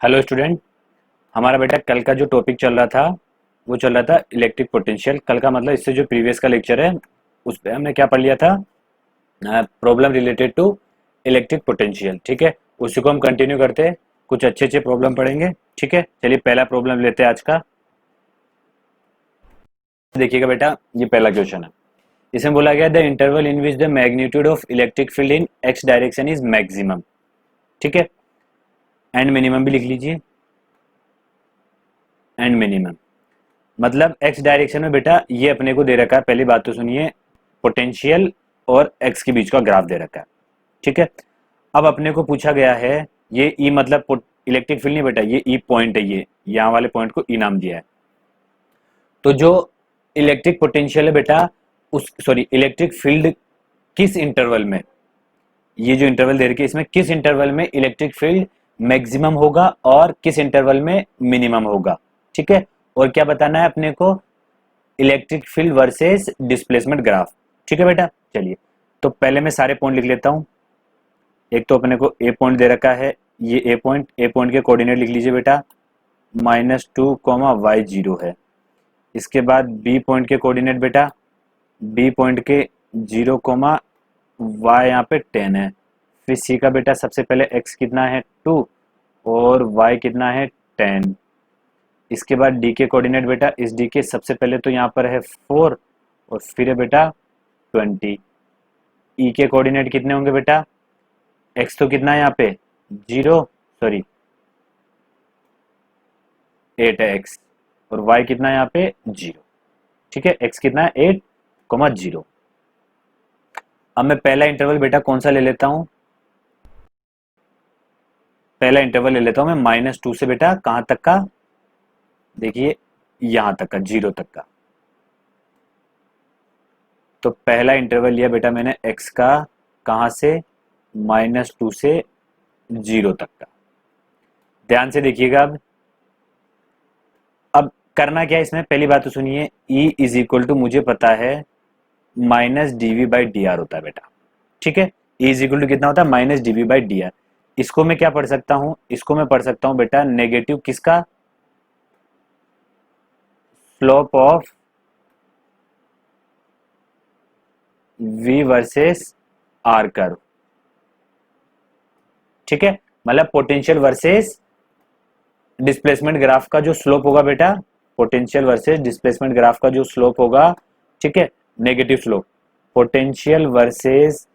Hello student. हमारा बेटा कल का जो टॉपिक चल रहा था वो चल रहा था इलेक्ट्रिक पोटेंशियल। कल का मतलब इससे जो प्रीवियस का लेक्चर है उस पे हमने क्या पढ़ लिया था, problem related to electric potential. ठीक है, उसी को हम कंटिन्यू करते हैं, कुछ अच्छे अच्छे प्रॉब्लम पढ़ेंगे। ठीक है, चलिए पहला प्रॉब्लम लेते हैं आज का। देखिएगा बेटा, ये पहला क्वेश्चन है। इसमें बोला गया the interval in which the magnitude of electric field in x direction is maximum. ठीक है, एंड मिनिमम भी लिख लीजिए, एंड मिनिमम मतलब एक्स डायरेक्शन में बेटा ये अपने को दे रखा है। पहली बात तो सुनिए, पोटेंशियल और एक्स के बीच का ग्राफ दे रखा है। ठीक है, अब अपने को पूछा गया है, ये ई मतलब इलेक्ट्रिक फील्ड नहीं बेटा, ये ई पॉइंट है, ये यहाँ वाले पॉइंट को ई नाम दिया है। तो जो इलेक्ट्रिक पोटेंशियल है बेटा, उस सॉरी इलेक्ट्रिक फील्ड किस इंटरवल में, ये जो इंटरवल दे रखी है इसमें किस इंटरवल में इलेक्ट्रिक फील्ड मैक्सिमम होगा और किस इंटरवल में मिनिमम होगा। ठीक है, और क्या बताना है अपने को, electric field versus displacement graph. ठीक है बेटा, चलिए तो पहले मैं सारे पॉइंट लिख लेता हूं। एक तो अपने को ए पॉइंट दे रखा है, ये ए पॉइंट के कोऑर्डिनेट लिख लीजिए बेटा, -2, y0 है। इसके बाद बी पॉइंट के कोऑर्डिनेट बेटा, बी पॉइंट के 0, y यहाँ पे 10 है। फिर सी का बेटा सबसे पहले x कितना है 2 और y कितना है 10। इसके बाद डी के कोऑर्डिनेट बेटा, इस डी के सबसे पहले तो यहाँ पर है 4 और फिर है बेटा 20। ई के कोऑर्डिनेट कितने होंगे बेटा, x तो कितना है यहाँ पे 0 सॉरी 8 है x, और y कितना है यहाँ पे 0। ठीक है, x कितना है 8, 0। अब मैं पहला इंटरवल बेटा कौन सा ले लेता हूं, पहला इंटरवल ले लेता हूं मैं -2 से बेटा कहां तक का, देखिए यहां तक का, 0 तक का। तो पहला इंटरवल लिया बेटा मैंने x का, कहां से, -2 से 0 तक का। ध्यान से देखिएगा। अब करना क्या है इसमें, पहली बात तो सुनिए, E इज इक्वल टू मुझे पता है -dv/dr होता है बेटा। ठीक है, E इज इक्वल टू कितना होता है, -dv/dr। इसको मैं क्या पढ़ सकता हूं, इसको मैं पढ़ सकता हूं बेटा नेगेटिव किसका, slope of v versus r curve. ठीक है, मतलब पोटेंशियल वर्सेस डिस्प्लेसमेंट ग्राफ का जो स्लोप होगा बेटा, पोटेंशियल वर्सेस डिस्प्लेसमेंट ग्राफ का जो स्लोप होगा, ठीक है, negative slope, potential versus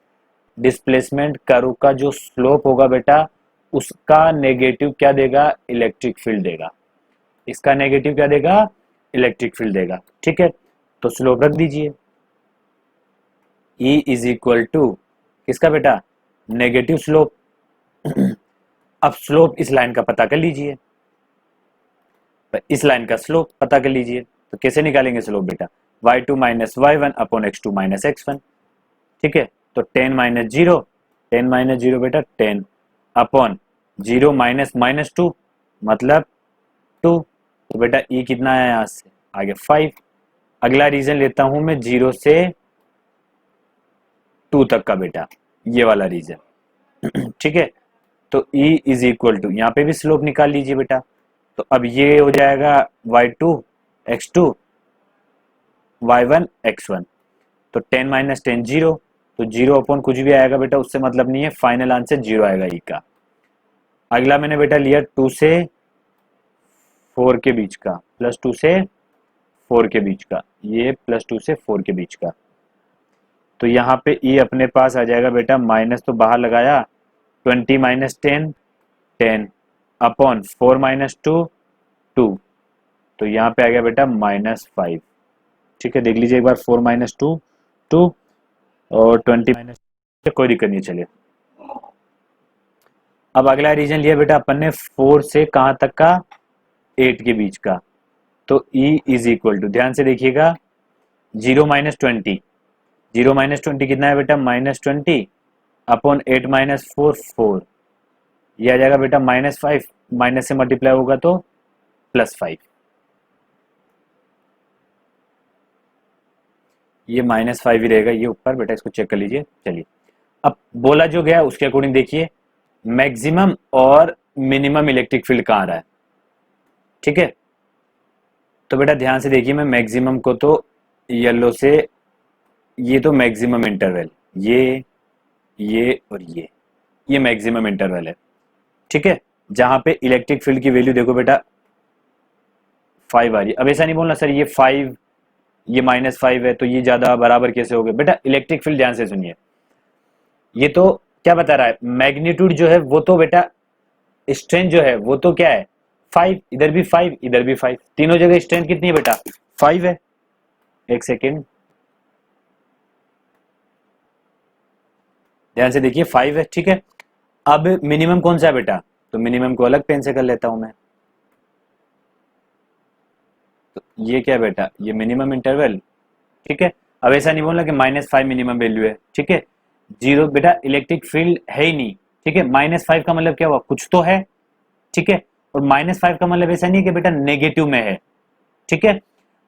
displacement curve का जो स्लोप होगा बेटा, उसका नेगेटिव क्या देगा, इलेक्ट्रिक फील्ड देगा। इसका नेगेटिव क्या देगा, इलेक्ट्रिक फील्ड देगा। ठीक है, तो स्लोप रख दीजिए, E इज इक्वल टू किसका बेटा, नेगेटिव स्लोप। अब स्लोप इस लाइन का पता कर लीजिए, इस लाइन का स्लोप पता कर लीजिए। तो कैसे निकालेंगे स्लोप बेटा, y2 minus y1 upon x2 minus x1। ठीक है, तो 10 माइनस 0, 10 माइनस 0 बेटा 10 अपॉन 0 माइनस -2 मतलब 2। तो बेटा e कितना है यहाँ से आगे 5। अगला रीजन लेता हूं मैं 0 से 2 तक का बेटा, ये वाला रीजन। ठीक है, तो E इज इक्वल टू यहाँ पे भी स्लोप निकाल लीजिए बेटा। तो अब ये हो जाएगा y2 x2 y1 x1। तो 10 माइनस 10 0, तो 0 अपॉन कुछ भी आएगा बेटा उससे मतलब नहीं है, फाइनल आंसर 0 आएगा ई का। अगला मैंने बेटा लिया 2 से 4 के बीच का, +2 से 4 के बीच का, ये +2 से 4 के बीच का। तो यहाँ पे ई अपने पास आ जाएगा बेटा, माइनस तो बाहर लगाया, 20 माइनस 10 10 अपॉन 4 माइनस 2 2। तो यहाँ पे आ गया बेटा -5। ठीक है, देख लीजिए एक बार, 4 माइनस 2 2 और 20 माइनस, कोई दिक्कत नहीं, चलिए। अब अगला रीजन लिया बेटा अपन ने 4 से कहां तक का, 8 के बीच का। तो E इज इक्वल टू, ध्यान से देखिएगा, 0 माइनस 20, 0 माइनस 20 कितना है बेटा, -20 अपॉन 8 माइनस 4 4। ये आ जाएगा बेटा -5, माइनस से मल्टीप्लाई होगा तो +5। ये -5 ही रहेगा, ये ऊपर बेटा, इसको चेक कर लीजिए। चलिए, अब बोला जो गया उसके अकॉर्डिंग देखिए, मैक्सिमम और मिनिमम इलेक्ट्रिक फील्ड कहाँ रहा है, ठीक है। तो बेटा ध्यान से देखिए, मैं मैक्सिमम को तो येलो से, ये तो मैक्सिमम इंटरवल, ये और ये मैक्सिमम इंटरवल है, ठीक है। जहां पे इलेक्ट्रिक फील्ड की वैल्यू देखो बेटा 5 आ रही है। अब ऐसा नहीं बोलना सर ये 5, ये -5 है तो ये ज्यादा बराबर कैसे हो गए। बेटा इलेक्ट्रिक फील्ड ध्यान से सुनिए, ये तो क्या बता रहा है, मैग्नीट्यूड जो है वो तो बेटा, स्ट्रेंथ जो है वो तो क्या है 5, इधर भी 5 इधर भी 5, तीनों जगह स्ट्रेंथ कितनी है बेटा 5 है। एक सेकेंड ध्यान से देखिए 5 है, ठीक है। अब मिनिमम कौन सा है बेटा, तो मिनिमम को अलग पेन से कर लेता हूं मैं। तो ये क्या है बेटा, ये मिनिमम इंटरवल, ठीक है। अब ऐसा नहीं बोलना कि -5 मिनिमम वैल्यू है, ठीक है। जीरो बेटा इलेक्ट्रिक फील्ड है ही नहीं, ठीक है। -5 का मतलब क्या हुआ, कुछ तो है, ठीक है। और -5 का मतलब ऐसा नहीं है कि बेटा नेगेटिव में है, ठीक है।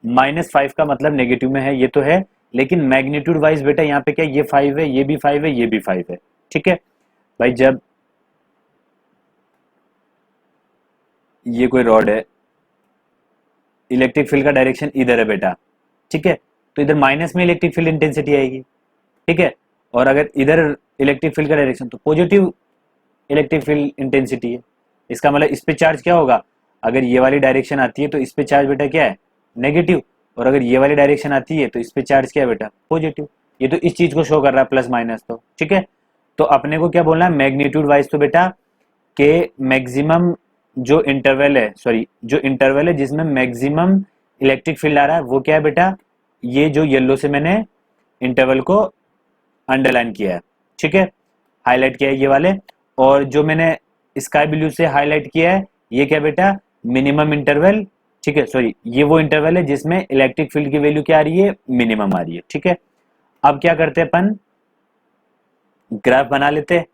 -5 का मतलब नेगेटिव में है, ये तो है, लेकिन मैग्नीट्यूड वाइज बेटा यहाँ पे क्या, ये 5 है, ये भी 5 है, ये भी 5 है, ठीक है। भाई जब ये कोई रॉड है, इलेक्ट्रिक फील्ड का डायरेक्शन इधर है बेटा, ठीक है, तो इधर माइनस में इलेक्ट्रिक फील्ड इंटेंसिटी आएगी, ठीक है। और अगर इधर इलेक्ट्रिक फील्ड का डायरेक्शन तो पॉजिटिव इलेक्ट्रिक फील्ड इंटेंसिटी है। इसका मतलब इस पे चार्ज क्या होगा, अगर ये वाली डायरेक्शन आती है तो इस पे चार्ज बेटा क्या है नेगेटिव, और अगर ये वाली डायरेक्शन आती है तो इस पे चार्ज क्या है बेटा पॉजिटिव। ये तो इस चीज को शो कर रहा है प्लस माइनस, तो ठीक है। तो अपने को क्या बोलना है मैग्नीट्यूड वाइज, तो बेटा के मैक्सिमम जो इंटरवल है, सॉरी जो इंटरवल है जिसमें मैक्सिमम इलेक्ट्रिक फील्ड आ रहा है वो क्या है बेटा, ये जो येलो से मैंने इंटरवल को अंडरलाइन किया है, ठीक है, हाईलाइट किया है ये वाले। और जो मैंने स्काई ब्लू से हाईलाइट किया है ये क्या बेटा मिनिमम इंटरवल, ठीक है, सॉरी ये वो इंटरवल है जिसमें इलेक्ट्रिक फील्ड की वैल्यू क्या आ रही है मिनिमम आ रही है, ठीक है। अब क्या करते हैं अपन, ग्राफ बना लेते हैं।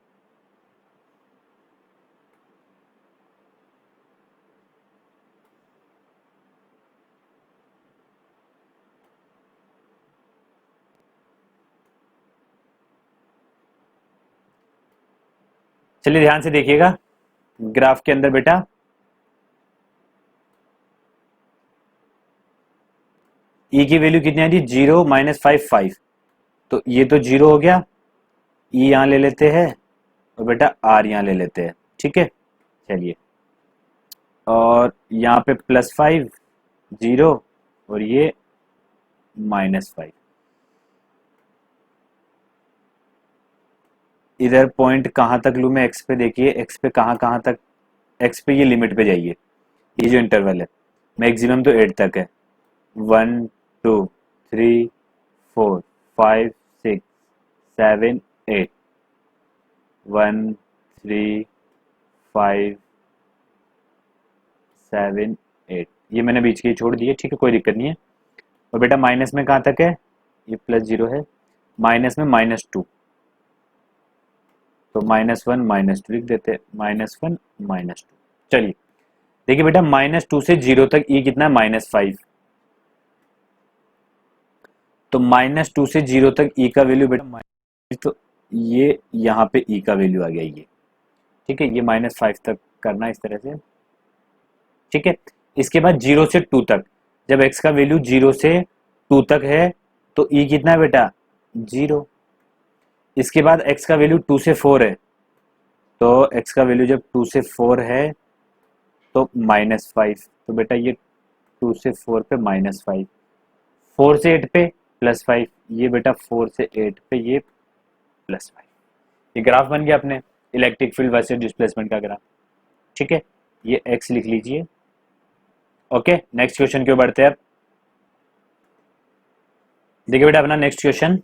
चलिए ध्यान से देखिएगा, ग्राफ के अंदर बेटा ई की वैल्यू कितनी आ रही है 0 -5 5, तो ये तो 0 हो गया, ई यहां ले लेते हैं और बेटा आर यहां ले लेते हैं, ठीक है। चलिए और यहाँ पे +5 0 और ये -5, इधर पॉइंट कहाँ तक लूँ मैं एक्स पे, देखिए एक्स पे कहाँ कहाँ तक, एक्स पे ये लिमिट पे जाइए, ये जो इंटरवल है मैक्सिमम तो 8 तक है, 1 2 3 4 5 6 7 8, 1 3 5 7 8, ये मैंने बीच की छोड़ दिए, ठीक है कोई दिक्कत नहीं है। और बेटा माइनस में कहाँ तक है, ये +0 है, माइनस में -2, तो -1 -2 लिख देते हैं, -1 -2। चलिए देखिए बेटा -2 से 0 तक ये कितना है -5, तो -2 से 0 तक ई का वैल्यू बेटा तो ये यहाँ पे ई का वैल्यू आ गया ये, ठीक है, ये -5 तक करना इस तरह से, ठीक है। इसके बाद 0 से 2 तक, जब x का वैल्यू 0 से 2 तक है तो ई कितना है बेटा 0। इसके बाद x का वैल्यू 2 से 4 है, तो x का वैल्यू जब 2 से 4 है तो -5, तो बेटा ये 2 से 4 पे -5, 4 से 8 पे +5, ये बेटा 4 से 8 पे ये +5। ये ग्राफ बन गया अपने इलेक्ट्रिक फील्ड वर्सेस डिस्प्लेसमेंट का ग्राफ, ठीक है, ये x लिख लीजिए। ओके नेक्स्ट क्वेश्चन क्यों बढ़ते हैं अब, देखिए बेटा अपना नेक्स्ट क्वेश्चन,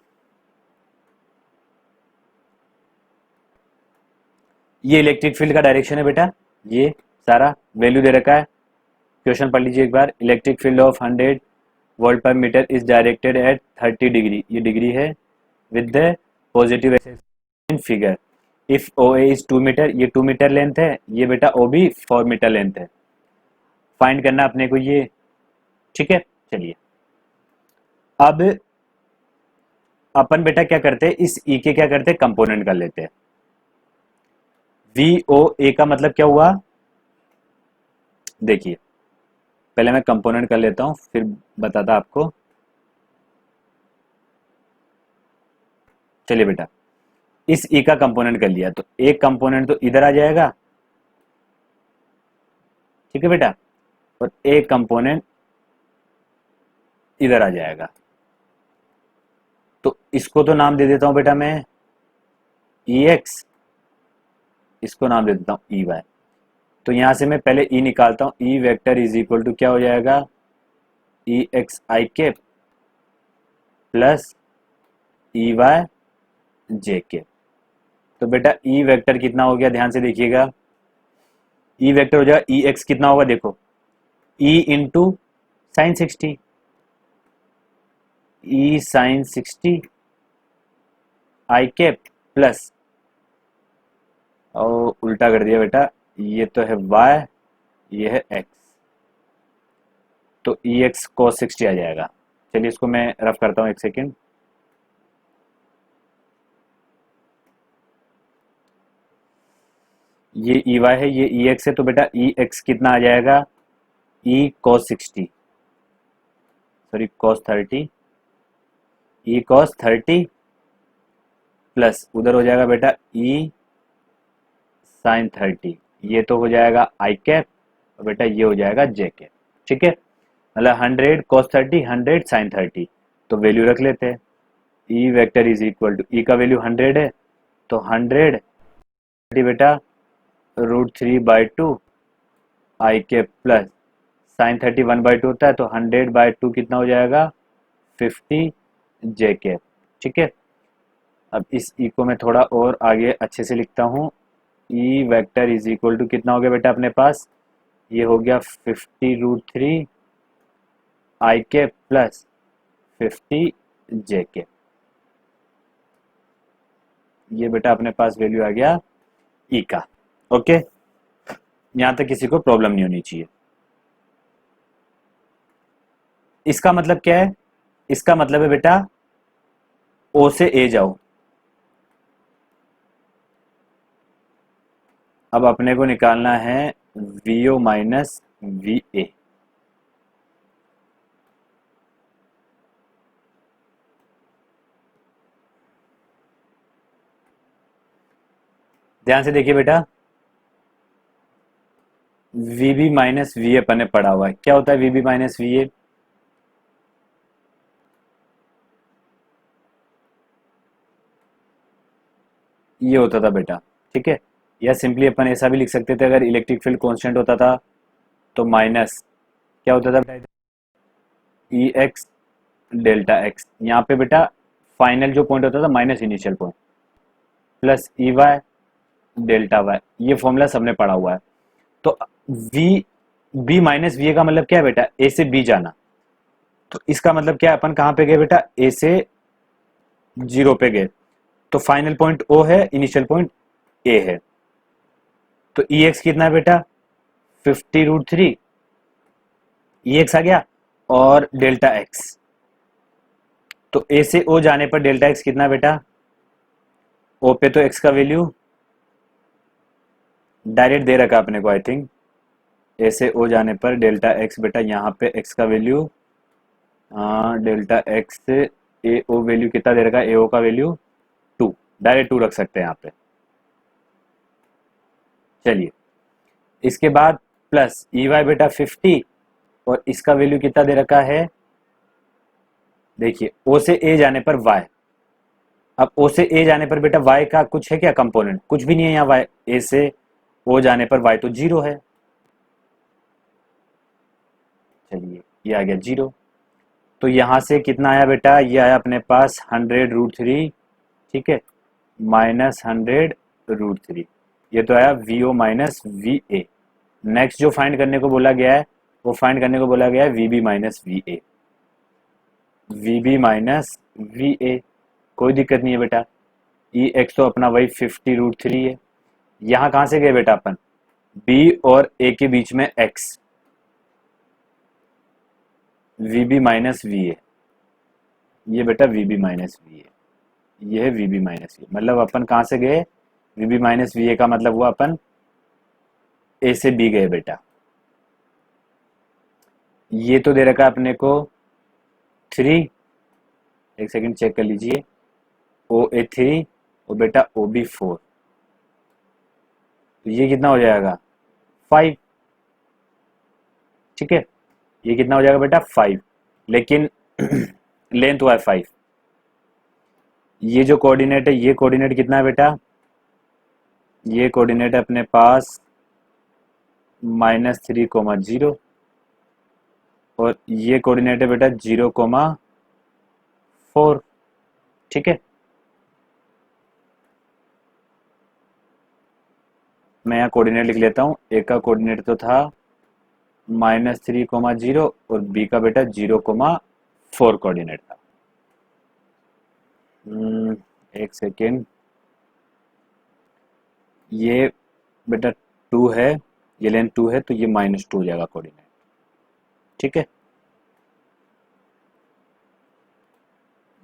ये इलेक्ट्रिक फील्ड का डायरेक्शन है बेटा, ये सारा वैल्यू दे रखा है, क्वेश्चन पढ़ लीजिए एक बार, electric field of 100 volt per metre is directed at 30 degree, ये डिग्री है, with the positive axis figure, if O A is 2 metre, ये 2 मीटर लेंथ है, ये बेटा ओ बी 4 मीटर लेंथ है, फाइंड करना अपने को ये, ठीक है। चलिए अब अपन बेटा क्या करते हैं, इस ई के क्या करते हैं कंपोनेंट कर लेते हैं, वी ओ ए का मतलब क्या हुआ देखिए पहले मैं कंपोनेंट कर लेता हूँ फिर बताता आपको। चलिए बेटा, इस ई का कंपोनेंट कर लिया तो एक कंपोनेंट तो इधर आ जाएगा, ठीक है बेटा, और एक कंपोनेंट इधर आ जाएगा। तो इसको तो नाम दे देता हूं बेटा मैं ई एक्स, इसको नाम दे देता हूं ई वाई। तो यहां से मैं पहले ई निकालता हूं, E vector is equal to क्या हो जाएगा, ई एक्स आई के प्लस ई वाई जे के। तो बेटा ई वेक्टर कितना हो गया, ध्यान से देखिएगा, ई वेक्टर हो जाएगा ई एक्स कितना होगा, देखो ई इंटू साइन 60, ई साइन 60 आई के प्लस, और उल्टा कर दिया बेटा, ये तो है y, ये है x, तो ई एक्स cos 60 आ जाएगा। चलिए इसको मैं रफ करता हूँ एक सेकेंड। ये ई वाई है, ये ई एक्स है, तो बेटा ई एक्स कितना आ जाएगा, ई cos 60, सॉरी cos 30, ई cos 30 प्लस उधर हो जाएगा बेटा ई साइन 30, ये तो हो जाएगा आई कैप, और बेटा ये हो जाएगा जे कैप, ठीक है। मतलब 100 cos 30, 100 sin 30, तो वैल्यू रख लेते हैं। E vector is equal to, E का वैल्यू 100 है, तो 100 बेटा √3/2 आई के प्लस साइन 30 1/2 होता है, तो 100/2 कितना हो जाएगा, 50 जे के, ठीक है। अब इस ई को मैं थोड़ा और आगे अच्छे से लिखता हूँ, E vector is equal to कितना हो गया बेटा अपने पास, ये हो गया 50√3 आई के प्लस 50 जे के। ये बेटा अपने पास वैल्यू आ गया ई का, ओके। यहां तक किसी को प्रॉब्लम नहीं होनी चाहिए। इसका मतलब क्या है, इसका मतलब है बेटा ओ से ए जाओ। अब अपने को निकालना है V O minus V A. ध्यान से देखिए बेटा, V B minus V A अपन ने पढ़ा हुआ है, क्या होता है V B minus V A, ये होता था बेटा, ठीक है। या सिंपली अपन ऐसा भी लिख सकते थे, अगर इलेक्ट्रिक फील्ड कांस्टेंट होता था तो माइनस क्या होता था बेटा, ई एक्स डेल्टा एक्स, यहाँ पे बेटा फाइनल जो पॉइंट होता था minus initial point, plus E Y delta Y, ये फॉर्मूला सबने पढ़ा हुआ है। तो V B minus V A का मतलब क्या है बेटा, ए से बी जाना। तो इसका मतलब क्या है, अपन कहां पे गए बेटा, ए से जीरो पे गए, तो फाइनल पॉइंट ओ है, इनिशियल पॉइंट ए है। तो ई एक्स कितना है बेटा, 50√3, ई एक्स आ गया, और डेल्टा एक्स, तो ए से ओ जाने पर डेल्टा एक्स कितना बेटा, ओ पे तो एक्स का वैल्यू डायरेक्ट दे रखा अपने को, आई थिंक ए से ओ जाने पर डेल्टा एक्स बेटा, यहाँ पे एक्स का वैल्यू, डेल्टा एक्स से ए ओ वैल्यू कितना दे रखा है, ए ओ का वैल्यू 2, डायरेक्ट 2 रख सकते हैं यहाँ पे। चलिए इसके बाद प्लस ई वाई बेटा 50, और इसका वैल्यू कितना दे रखा है, देखिए ओ से ए जाने पर y, अब ओ से ए जाने पर बेटा y का कुछ है क्या कंपोनेंट, कुछ भी नहीं है यहाँ, y ए से ओ जाने पर y तो 0 है। चलिए ये आ गया 0, तो यहाँ से कितना आया बेटा, ये आया अपने पास 100√3, ठीक है, माइनस 100√3, ये तो आया V O minus V A. Next जो फाइंड करने को बोला गया है, वो फाइंड करने को बोला गया है V B minus V A, V B minus V A, कोई दिक्कत नहीं है बेटा। ई एक्स तो अपना वही 50√3 है। यहाँ कहाँ से गए बेटा अपन, बी और ए के बीच में X, V B minus V A, ये बेटा V B minus V A, ये है वी बी माइनस वी, मतलब अपन कहाँ से गए, V B minus V A का मतलब हुआ अपन ए से बी गए बेटा, ये तो दे रखा है अपने को 3, एक सेकंड चेक कर लीजिए, OA3 और बेटा OB4, तो ये कितना हो जाएगा 5। ठीक है, ये कितना हो जाएगा बेटा 5, लेकिन लेंथ हुआ है 5। ये जो कोऑर्डिनेट है, ये कोऑर्डिनेट कितना है बेटा, ये कोऑर्डिनेट है अपने पास -3,0, और ये कोऑर्डिनेट है बेटा 0,4। ठीक है, मैं यहाँ कोऑर्डिनेट लिख लेता हूँ। ए का कोऑर्डिनेट तो था -3,0 और बी का बेटा 0,4 कोऑर्डिनेट था। एक सेकेंड, ये बेटा 2 है, ये लेंथ 2 है, तो ये -2 हो जाएगा कोऑर्डिनेट। ठीक है,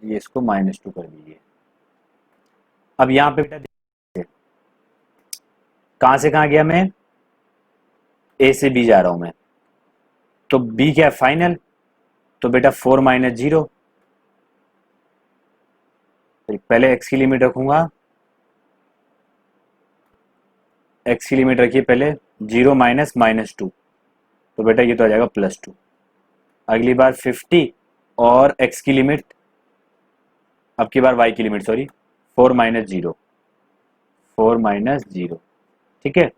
ये इसको -2 कर दीजिए। अब यहाँ पे बेटा देखिए, कहाँ से कहाँ गया मैं, ए से बी जा रहा हूं मैं, तो बी क्या है फाइनल, तो बेटा 4 - 0, पहले एक्स की लिमिट रखूंगा, एक्स की लिमिट रखिए पहले 0 - -2, तो बेटा ये तो आ जाएगा +2। अगली बार 50 और एक्स की लिमिट, अब की बार वाई की लिमिट सॉरी, 4 - 0, 4 - 0। ठीक है,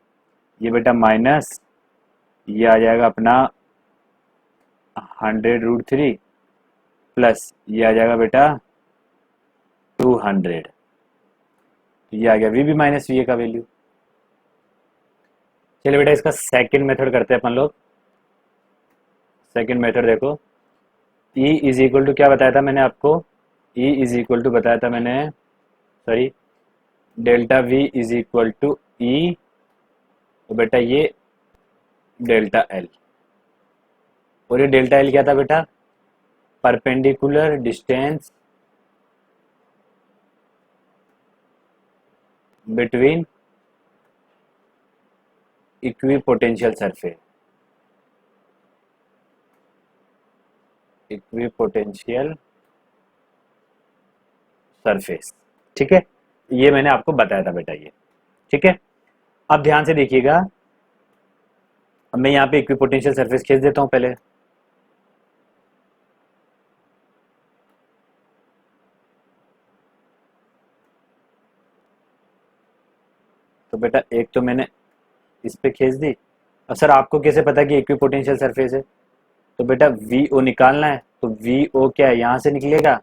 ये बेटा माइनस, ये आ जाएगा अपना 100√3 प्लस ये आ जाएगा बेटा 200, तो ये आ गया V B minus V A का वैल्यू। चलिए बेटा इसका सेकंड मेथड करते हैं अपन लोग। सेकंड मेथड देखो, E इज इक्वल टू क्या बताया था मैंने आपको, E इज इक्वल टू बताया था मैंने, sorry, delta V is equal to E, तो बेटा ये डेल्टा L, और ये डेल्टा L क्या था बेटा, perpendicular distance between equipotential surface, equipotential surface. ठीक है, ये मैंने आपको बताया था बेटा ये। ठीक है, अब ध्यान से देखिएगा, अब मैं यहाँ पे इक्विपोटेंशियल सरफेस खींच देता हूँ पहले। तो बेटा एक तो मैंने इस पे खींच दी। अब सर आपको कैसे पता कि इक्विपोटेंशियल सरफेस है, तो बेटा वी ओ निकालना है, तो वी ओ क्या है, यहाँ से निकलेगा,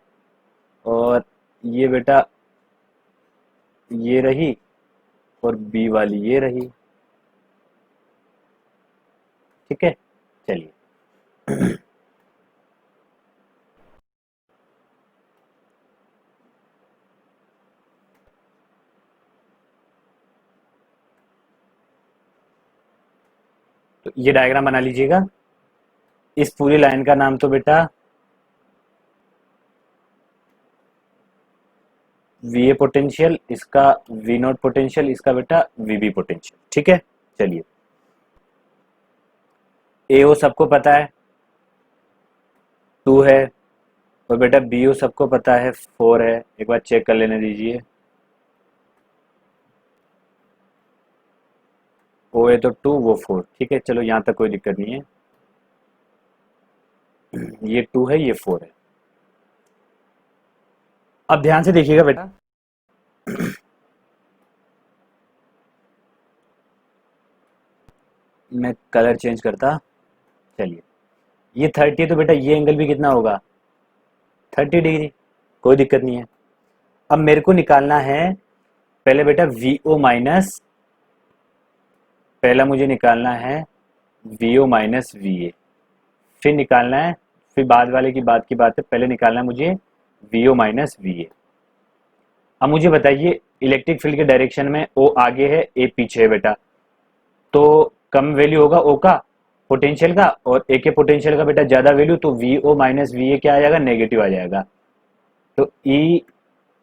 और ये बेटा ये रही, और बी वाली ये रही। ठीक है, चलिए तो ये डायग्राम बना लीजिएगा। इस पूरी लाइन का नाम तो बेटा वी ए पोटेंशियल, इसका वी नॉट पोटेंशियल, इसका बेटा वी बी पोटेंशियल। ठीक है, चलिए ए ओ सबको पता है 2 है, और बेटा बी ओ सबको पता है 4 है। एक बार चेक कर लेने दीजिए, ओ है तो 2 वो 4। ठीक है, चलो यहाँ तक कोई दिक्कत नहीं है, ये 2 है ये 4 है। अब ध्यान से देखिएगा बेटा, मैं कलर चेंज करता, चलिए ये 30 है, तो बेटा ये एंगल भी कितना होगा 30 डिग्री, कोई दिक्कत नहीं है। अब मेरे को निकालना है पहले बेटा वी ओ माइनस, पहला मुझे निकालना है V O minus V A, फिर निकालना है, फिर बाद वाले की बात है, पहले निकालना है मुझे V O minus V A. अब मुझे बताइए इलेक्ट्रिक फील्ड के डायरेक्शन में ओ आगे है ए पीछे है बेटा, तो कम वैल्यू होगा ओ का पोटेंशियल का, और ए के पोटेंशियल का बेटा ज्यादा वैल्यू, तो V O minus V A क्या आ जाएगा, नेगेटिव आ जाएगा। तो ई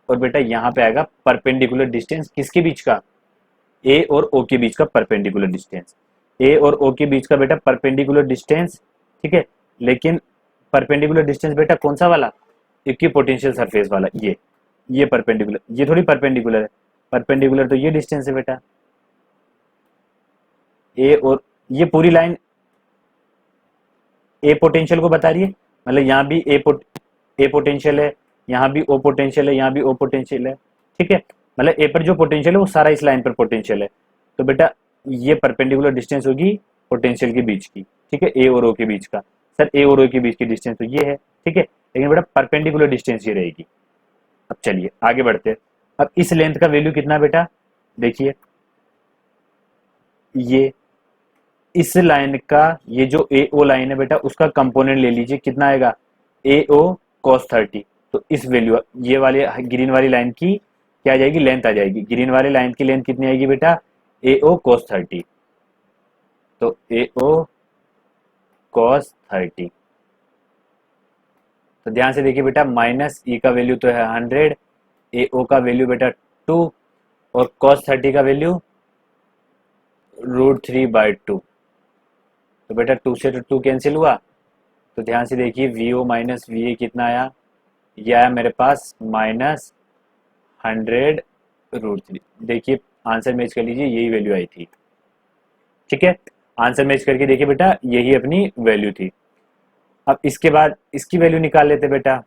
और बेटा यहाँ पे आएगा परपेंडिकुलर डिस्टेंस किसके बीच का, ए और ओ के बीच का परपेंडिकुलर डिस्टेंस, ए और ओ के बीच का बेटा परपेंडिकुलर डिस्टेंस। ठीक है, लेकिन परपेंडिकुलर डिस्टेंस बेटा कौन सा वाला, इक्विपोटेंशियल सरफेस वाला, ये परपेंडिकुलर, ये थोड़ी परपेंडिकुलर है, परपेंडिकुलर तो ये डिस्टेंस है बेटा ए, और ये पूरी लाइन ए पोटेंशियल को बता रही है, मतलब यहाँ भी ए पोटेंशियल है, यहाँ भी ओ पोटेंशियल है, यहाँ भी ओ पोटेंशियल है, ठीक है, मतलब ए पर जो पोटेंशियल है वो सारा इस लाइन पर पोटेंशियल है। तो बेटा ये परपेंडिकुलर डिस्टेंस होगी पोटेंशियल के बीच की, ठीक है, ए और ओ के बीच का। सर ए और ओ के बीच की डिस्टेंस तो ये है, ठीक है, लेकिन बेटा परपेंडिकुलर डिस्टेंस ये रहेगी। अब चलिए आगे बढ़ते हैं। अब इस लेंथ का वैल्यू कितना बेटा, देखिए ये इस लाइन का, ये जो ए ओ लाइन है बेटा उसका कंपोनेंट ले लीजिए, कितना आएगा ए ओ कॉस 30। तो इस वैल्यू, ये वाली ग्रीन वाली लाइन की क्या आ जाएगी, लेंथ आ जाएगी, ग्रीन वाली लाइन की लेंथ कितनी आएगी बेटा, ए ओ कॉस 30। तो ए ओ कॉस 30, तो ध्यान से देखिए बेटा, माइनस ई का वैल्यू तो है 100, ए ओ का वैल्यू बेटा 2, और कॉस 30 का वैल्यू √3/2। तो बेटा 2 से तो 2 कैंसिल हुआ, तो ध्यान से देखिए V O minus V A कितना आया, ये आया मेरे पास -100√3। देखिए आंसर मैच कर लीजिए, यही वैल्यू आई थी, ठीक है, आंसर मैच करके देखिए बेटा यही अपनी वैल्यू थी। अब इसके बाद इसकी वैल्यू निकाल लेते बेटा,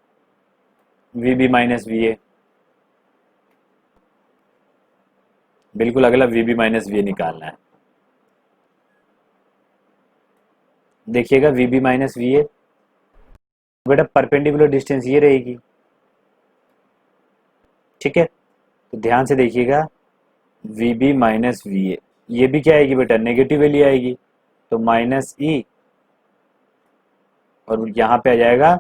V B minus V A, बिल्कुल अगला V B minus V A निकालना है। देखिएगा V B minus V A, बेटा परपेंडिकुलर डिस्टेंस ये रहेगी, ठीक है, तो ध्यान से देखिएगा V B minus V A, ये भी क्या आएगी बेटा, नेगेटिव वैल्यू आएगी, तो माइनस ई, और यहाँ पे आ जाएगा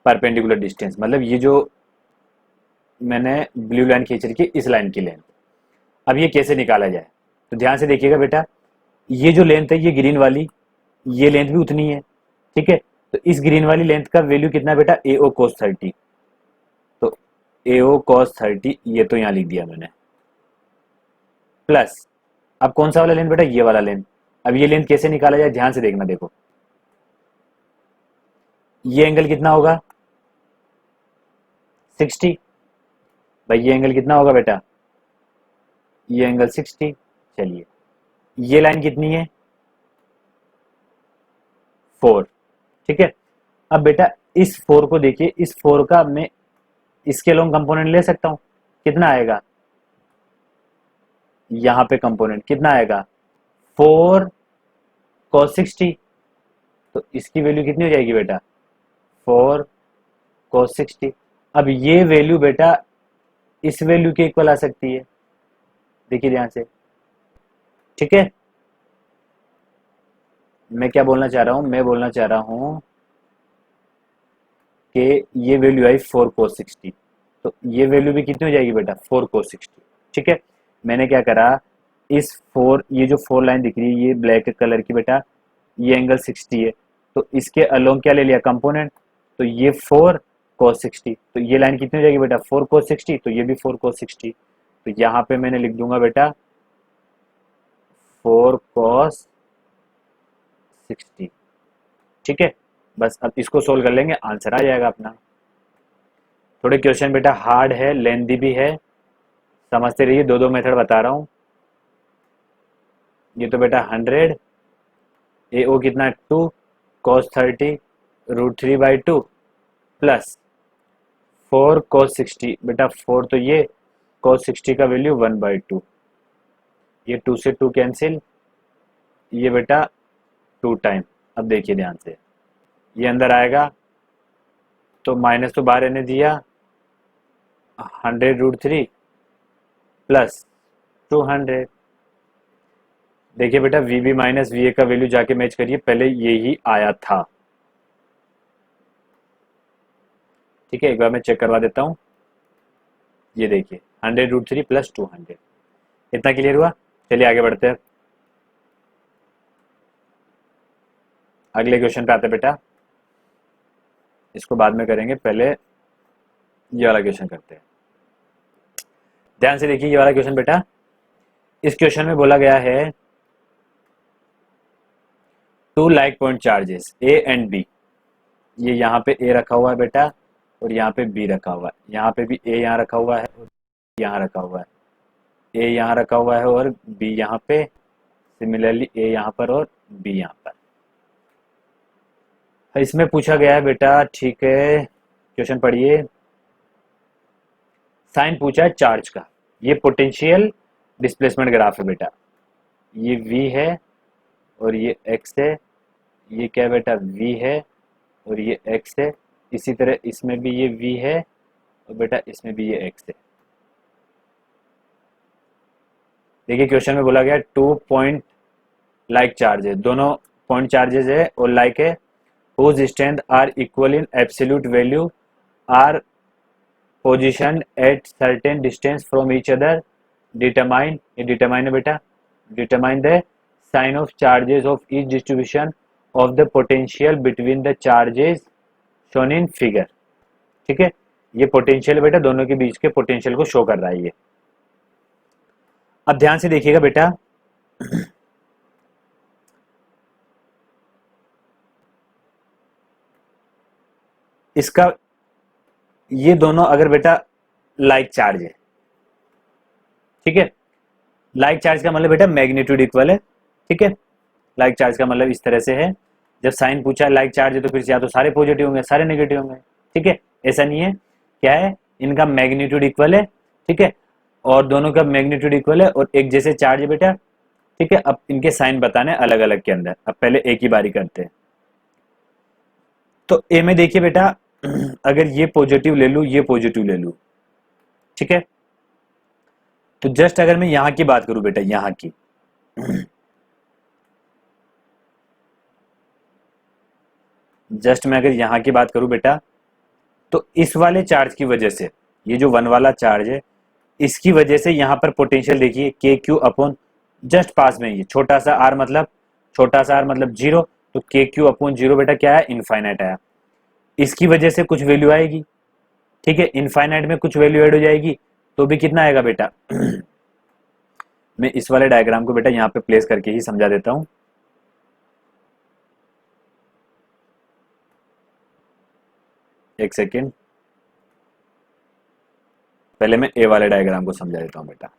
परपेंडिकुलर डिस्टेंस, मतलब ये जो मैंने ब्लू लाइन खींच रखी है इस लाइन की लेंथ। अब ये कैसे निकाला जाए, तो ध्यान से देखिएगा बेटा, ये जो लेंथ है ये ग्रीन वाली, ये लेंथ भी उतनी है, ठीक है, तो इस ग्रीन वाली लेंथ का वैल्यू कितना है बेटा, ए ओ कॉस 30। तो ए ओ कॉस 30 ये तो यहाँ लिख दिया मैंने, प्लस अब कौन सा वाला लेंथ बेटा, ये वाला लेंथ। अब ये लेंथ कैसे निकाला जाए, ध्यान से देखना, देखो ये एंगल कितना होगा 60, भाई ये एंगल कितना होगा बेटा, ये एंगल 60। चलिए ये लाइन कितनी है 4, ठीक है, अब बेटा इस 4 को देखिए, इस 4 का मैं इसके लॉन्ग कंपोनेंट ले सकता हूं, कितना आएगा, यहां पे कंपोनेंट कितना आएगा 4 cos 60, तो इसकी वैल्यू कितनी हो जाएगी बेटा 4 cos 60। अब ये वैल्यू बेटा इस वैल्यू के इक्वल आ सकती है, देखिए ध्यान से, ठीक है, मैं क्या बोलना चाह रहा हूं, मैं बोलना चाह रहा हूं कि ये वैल्यू आई 4 cos 60, तो ये वैल्यू भी कितनी हो जाएगी बेटा 4 cos 60, ठीक है। मैंने क्या करा, इस 4, ये जो 4 लाइन दिख रही है ये ब्लैक कलर की बेटा, ये एंगल 60 है, तो इसके अलोंग क्या ले लिया कंपोनेंट, तो ये 4 cos 60, तो ये लाइन कितनी हो जाएगी बेटा 4 cos 60, तो ये भी 4 cos 60, तो यहाँ पे मैंने लिख दूंगा बेटा 4 cos 60, ठीक है। बस अब इसको सोल्व कर लेंगे, आंसर आ जाएगा अपना। थोड़े क्वेश्चन बेटा हार्ड है, लेंथी भी है, समझते रहिए, दो मेथड बता रहा हूँ। ये तो बेटा 100, ए ओ कितना 2 cos 30 √3/2 प्लस 4 cos 60, बेटा 4 तो ये cos 60 का वैल्यू 1/2, ये 2 से 2 कैंसिल, ये बेटा 2 टाइम। अब देखिए ध्यान से, ये अंदर आएगा तो माइनस तो बाहर रहने दिया, 100√3 प्लस 200। देखिए बेटा V B minus V A का वैल्यू जाके मैच करिए, पहले यही आया था, ठीक है, एक बार मैं चेक करवा देता हूँ। ये देखिए 100√3 प्लस 200, इतना क्लियर हुआ। चलिए आगे बढ़ते हैं, अगले क्वेश्चन पे आते हैं बेटा, इसको बाद में करेंगे, पहले ये वाला क्वेश्चन करते हैं। ध्यान से देखिए ये वाला क्वेश्चन बेटा, इस क्वेश्चन में बोला गया है 2 like point charges A and B ये यहाँ पे ए रखा हुआ है बेटा और यहाँ पे बी रखा हुआ है, यहाँ पे भी ए यहाँ रखा हुआ है और यहाँ रखा हुआ है, ए यहाँ रखा हुआ है और बी यहाँ पे, सिमिलरली ए यहाँ पर और बी यहाँ पर। इसमें पूछा गया है बेटा, ठीक है क्वेश्चन पढ़िए। साइन पूछा है चार्ज का, ये पोटेंशियल डिस्प्लेसमेंट ग्राफ है बेटा, ये v है और ये x है, ये क्या है बेटा v है और ये x है, इसी तरह इसमें भी ये v है और बेटा इसमें भी ये x है। देखिए क्वेश्चन में बोला गया 2 पॉइंट लाइक चार्ज है, दोनों पॉइंट चार्जेस है और लाइक है, whose strength are equal in absolute value are positioned at certain distance from each other, determine, ये determine है बेटा, determine the sign of charges of each distribution of the potential between the charges shown in figure। ठीक है, ये potential बेटा दोनों के बीच के पोटेंशियल को शो कर रहा है ये। अब ध्यान से देखिएगा बेटा, इसका ये दोनों अगर बेटा लाइक चार्ज है, ठीक है, लाइक चार्ज का मतलब बेटा मैग्नीट्यूड इक्वल है, ठीक है, लाइक चार्ज का मतलब इस तरह से है, जब साइन पूछा है लाइक चार्ज है तो फिर या तो सारे पॉजिटिव होंगे सारे नेगेटिव होंगे, ठीक है, ऐसा नहीं है, क्या है इनका मैग्नीट्यूड इक्वल है, ठीक है, और दोनों का मैग्नीट्यूड इक्वल है और एक जैसे चार्ज है बेटा, ठीक है। अब इनके साइन बताने अलग अलग के अंदर, अब पहले एक ही बारी करते हैं। तो ए में देखिए बेटा, अगर ये पॉजिटिव ले लूं ये पॉजिटिव ले लूं, ठीक है, तो जस्ट अगर मैं यहां की बात करूं बेटा, यहां की जस्ट मैं अगर यहां की बात करूं बेटा, तो इस वाले चार्ज की वजह से, ये जो 1 वाला चार्ज है इसकी वजह से यहां पर पोटेंशियल देखिए के क्यू अपॉन, जस्ट पास में ये छोटा सा r मतलब जीरो, तो के क्यू अपॉन जीरो बेटा क्या है इनफाइनाइट आया, इसकी वजह से कुछ वैल्यू आएगी, ठीक है, इनफाइनाइट में कुछ वैल्यू ऐड हो जाएगी तो भी कितना आएगा बेटा मैं इस वाले डायग्राम को बेटा यहाँ पे प्लेस करके ही समझा देता हूं। एक सेकेंड, पहले मैं ए वाले डायग्राम को समझा देता हूं बेटा।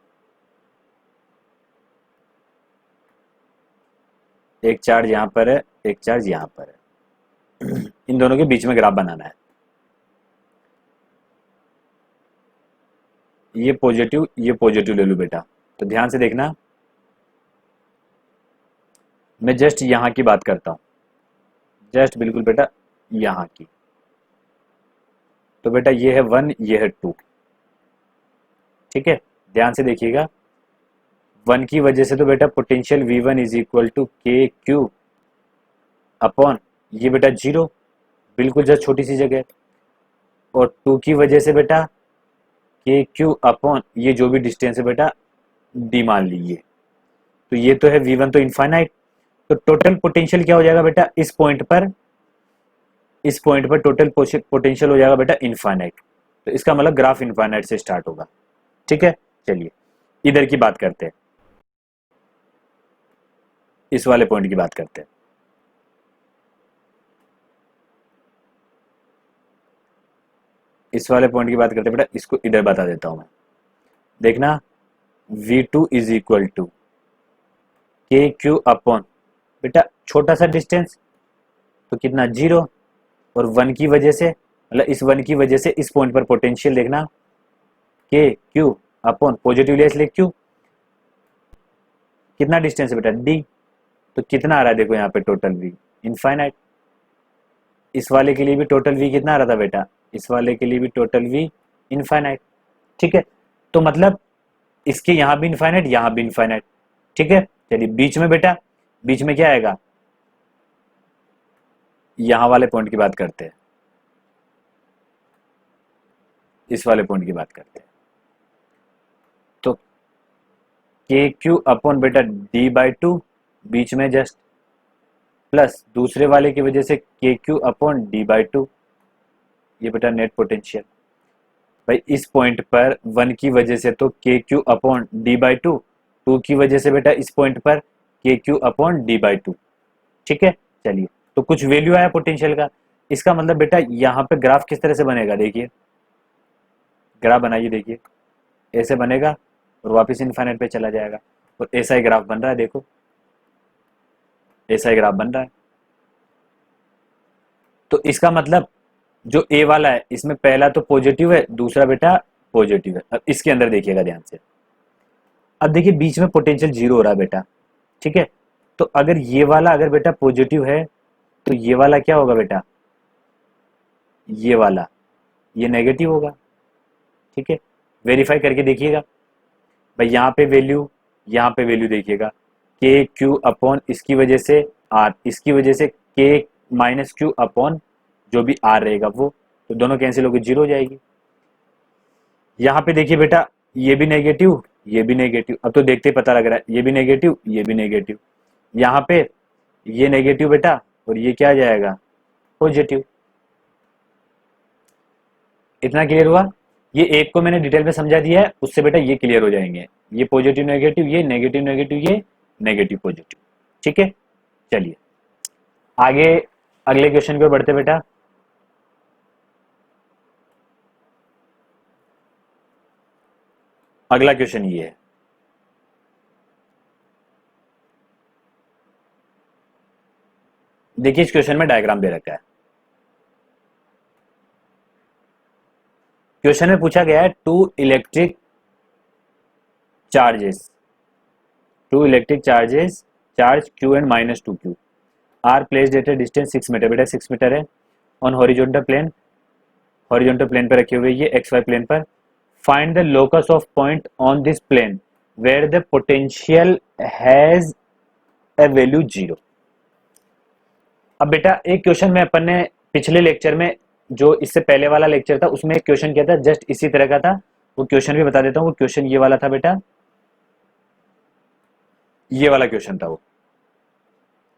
एक चार्ज यहां पर है, एक चार्ज यहां पर है, इन दोनों के बीच में ग्राफ बनाना है, ये पॉजिटिव ले लूं बेटा, तो ध्यान से देखना, मैं जस्ट यहां की बात करता हूं, जस्ट बिल्कुल बेटा यहां की, तो बेटा ये है 1 ये है 2, ठीक है, ध्यान से देखिएगा, 1 की वजह से तो बेटा potential V1 is equal to K Q upon ये बेटा 0, बिल्कुल जस्ट छोटी सी जगह, और 2 की वजह से बेटा के क्यू अपॉन ये जो भी डिस्टेंस है बेटा डी मान लीजिए, तो ये तो है V1 तो इनफाइनाइट, तो टोटल पोटेंशियल क्या हो जाएगा बेटा इस पॉइंट पर टोटल पोटेंशियल हो जाएगा बेटा इनफाइनाइट, तो इसका मतलब ग्राफ इनफाइनाइट से स्टार्ट होगा, ठीक है। चलिए इधर की बात करते हैं, इस वाले पॉइंट की बात करते हैं, इस वाले पॉइंट की बात करते हैं बेटा, इसको इधर बता देता हूं मैं, देखना V2 is equal to K Q upon बेटा छोटा सा डिस्टेंस तो कितना 0, और 1 की वजह से मतलब इस 1 की वजह से इस पॉइंट पर पोटेंशियल देखना के क्यू अपॉन पॉजिटिव लेस ले क्यू, कितना डिस्टेंस है बेटा डी, तो कितना आ रहा है देखो यहाँ पे टोटल V इनफाइनाइट, इस वाले के लिए भी टोटल V कितना आ रहा था बेटा, इस वाले के लिए भी टोटल V इनफाइनाइट, ठीक है, तो मतलब इसके यहाँ भी इनफाइनाइट यहाँ भी इनफाइनाइट, ठीक है। चलिए बीच में बेटा, बीच में क्या आएगा, यहां वाले पॉइंट की बात करते हैं, इस वाले पॉइंट की बात करते हैं, तो के क्यू अपॉन बेटा D/2 बीच में जस्ट, प्लस दूसरे वाले की वजह से के क्यू अपॉन D/2, ये बेटा नेट पोटेंशियल, भाई इस पॉइंट पर 1 की वजह से तो के क्यू अपॉन D/2, 2 की वजह से बेटा इस पॉइंट पर के क्यू अपॉन D/2, ठीक है। चलिए तो कुछ वैल्यू आया पोटेंशियल का, इसका मतलब बेटा यहाँ पे ग्राफ किस तरह से बनेगा, देखिए ग्राफ बनाइए, देखिए ऐसे बनेगा और वापस इनफाइनाइट पे चला जाएगा, और ऐसा ही ग्राफ बन रहा है, देखो ऐसा ही ग्राफ बन रहा है। तो इसका मतलब जो ए वाला है इसमें पहला तो पॉजिटिव है, दूसरा बेटा पॉजिटिव है। अब इसके अंदर देखिएगा ध्यान से, अब देखिए बीच में पोटेंशियल जीरो हो रहा है बेटा, ठीक है। तो अगर ये वाला अगर बेटा पॉजिटिव है तो ये वाला क्या होगा बेटा, ये वाला ये नेगेटिव होगा, ठीक है। वेरीफाई करके देखिएगा भाई, यहाँ पे वैल्यू देखिएगा के क्यू अपॉन इसकी वजह से आर, इसकी वजह से के माइनस क्यू अपॉन जो भी आर रहेगा वो, तो दोनों कैंसिल होकर जीरो हो जाएगी। यहाँ पे देखिए बेटा ये भी नेगेटिव, ये भी नेगेटिव, अब तो देखते ही पता लग रहा है ये भी नेगेटिव, ये भी नेगेटिव, यहाँ पे ये नेगेटिव बेटा और ये क्या आ जाएगा पॉजिटिव। इतना क्लियर हुआ, ये एक को मैंने डिटेल में समझा दिया है, उससे बेटा ये क्लियर हो जाएंगे, ये पॉजिटिव नेगेटिव, ये नेगेटिव नेगेटिव, ये नेगेटिव पॉजिटिव, ठीक है। चलिए आगे अगले क्वेश्चन पे बढ़ते बेटा। अगला क्वेश्चन ये है, देखिए इस क्वेश्चन में डायग्राम दे रखा है। क्वेश्चन में पूछा गया है two electric charges charge Q and minus two Q are placed at a distance 6 metre, बेटा 6 मीटर है, ऑन हॉरिजॉन्टल प्लेन पर रखे हुए ये एक्स वाई प्लेन पर। Find the locus of point on this plane where the potential has a value zero. अब बेटा एक क्वेश्चन में अपन ने पिछले लेक्चर में, जो इससे पहले वाला लेक्चर था उसमें एक क्वेश्चन किया था जस्ट इसी तरह का था, वो क्वेश्चन भी बता देता हूँ। वो क्वेश्चन ये वाला था बेटा, ये वाला क्वेश्चन था। वो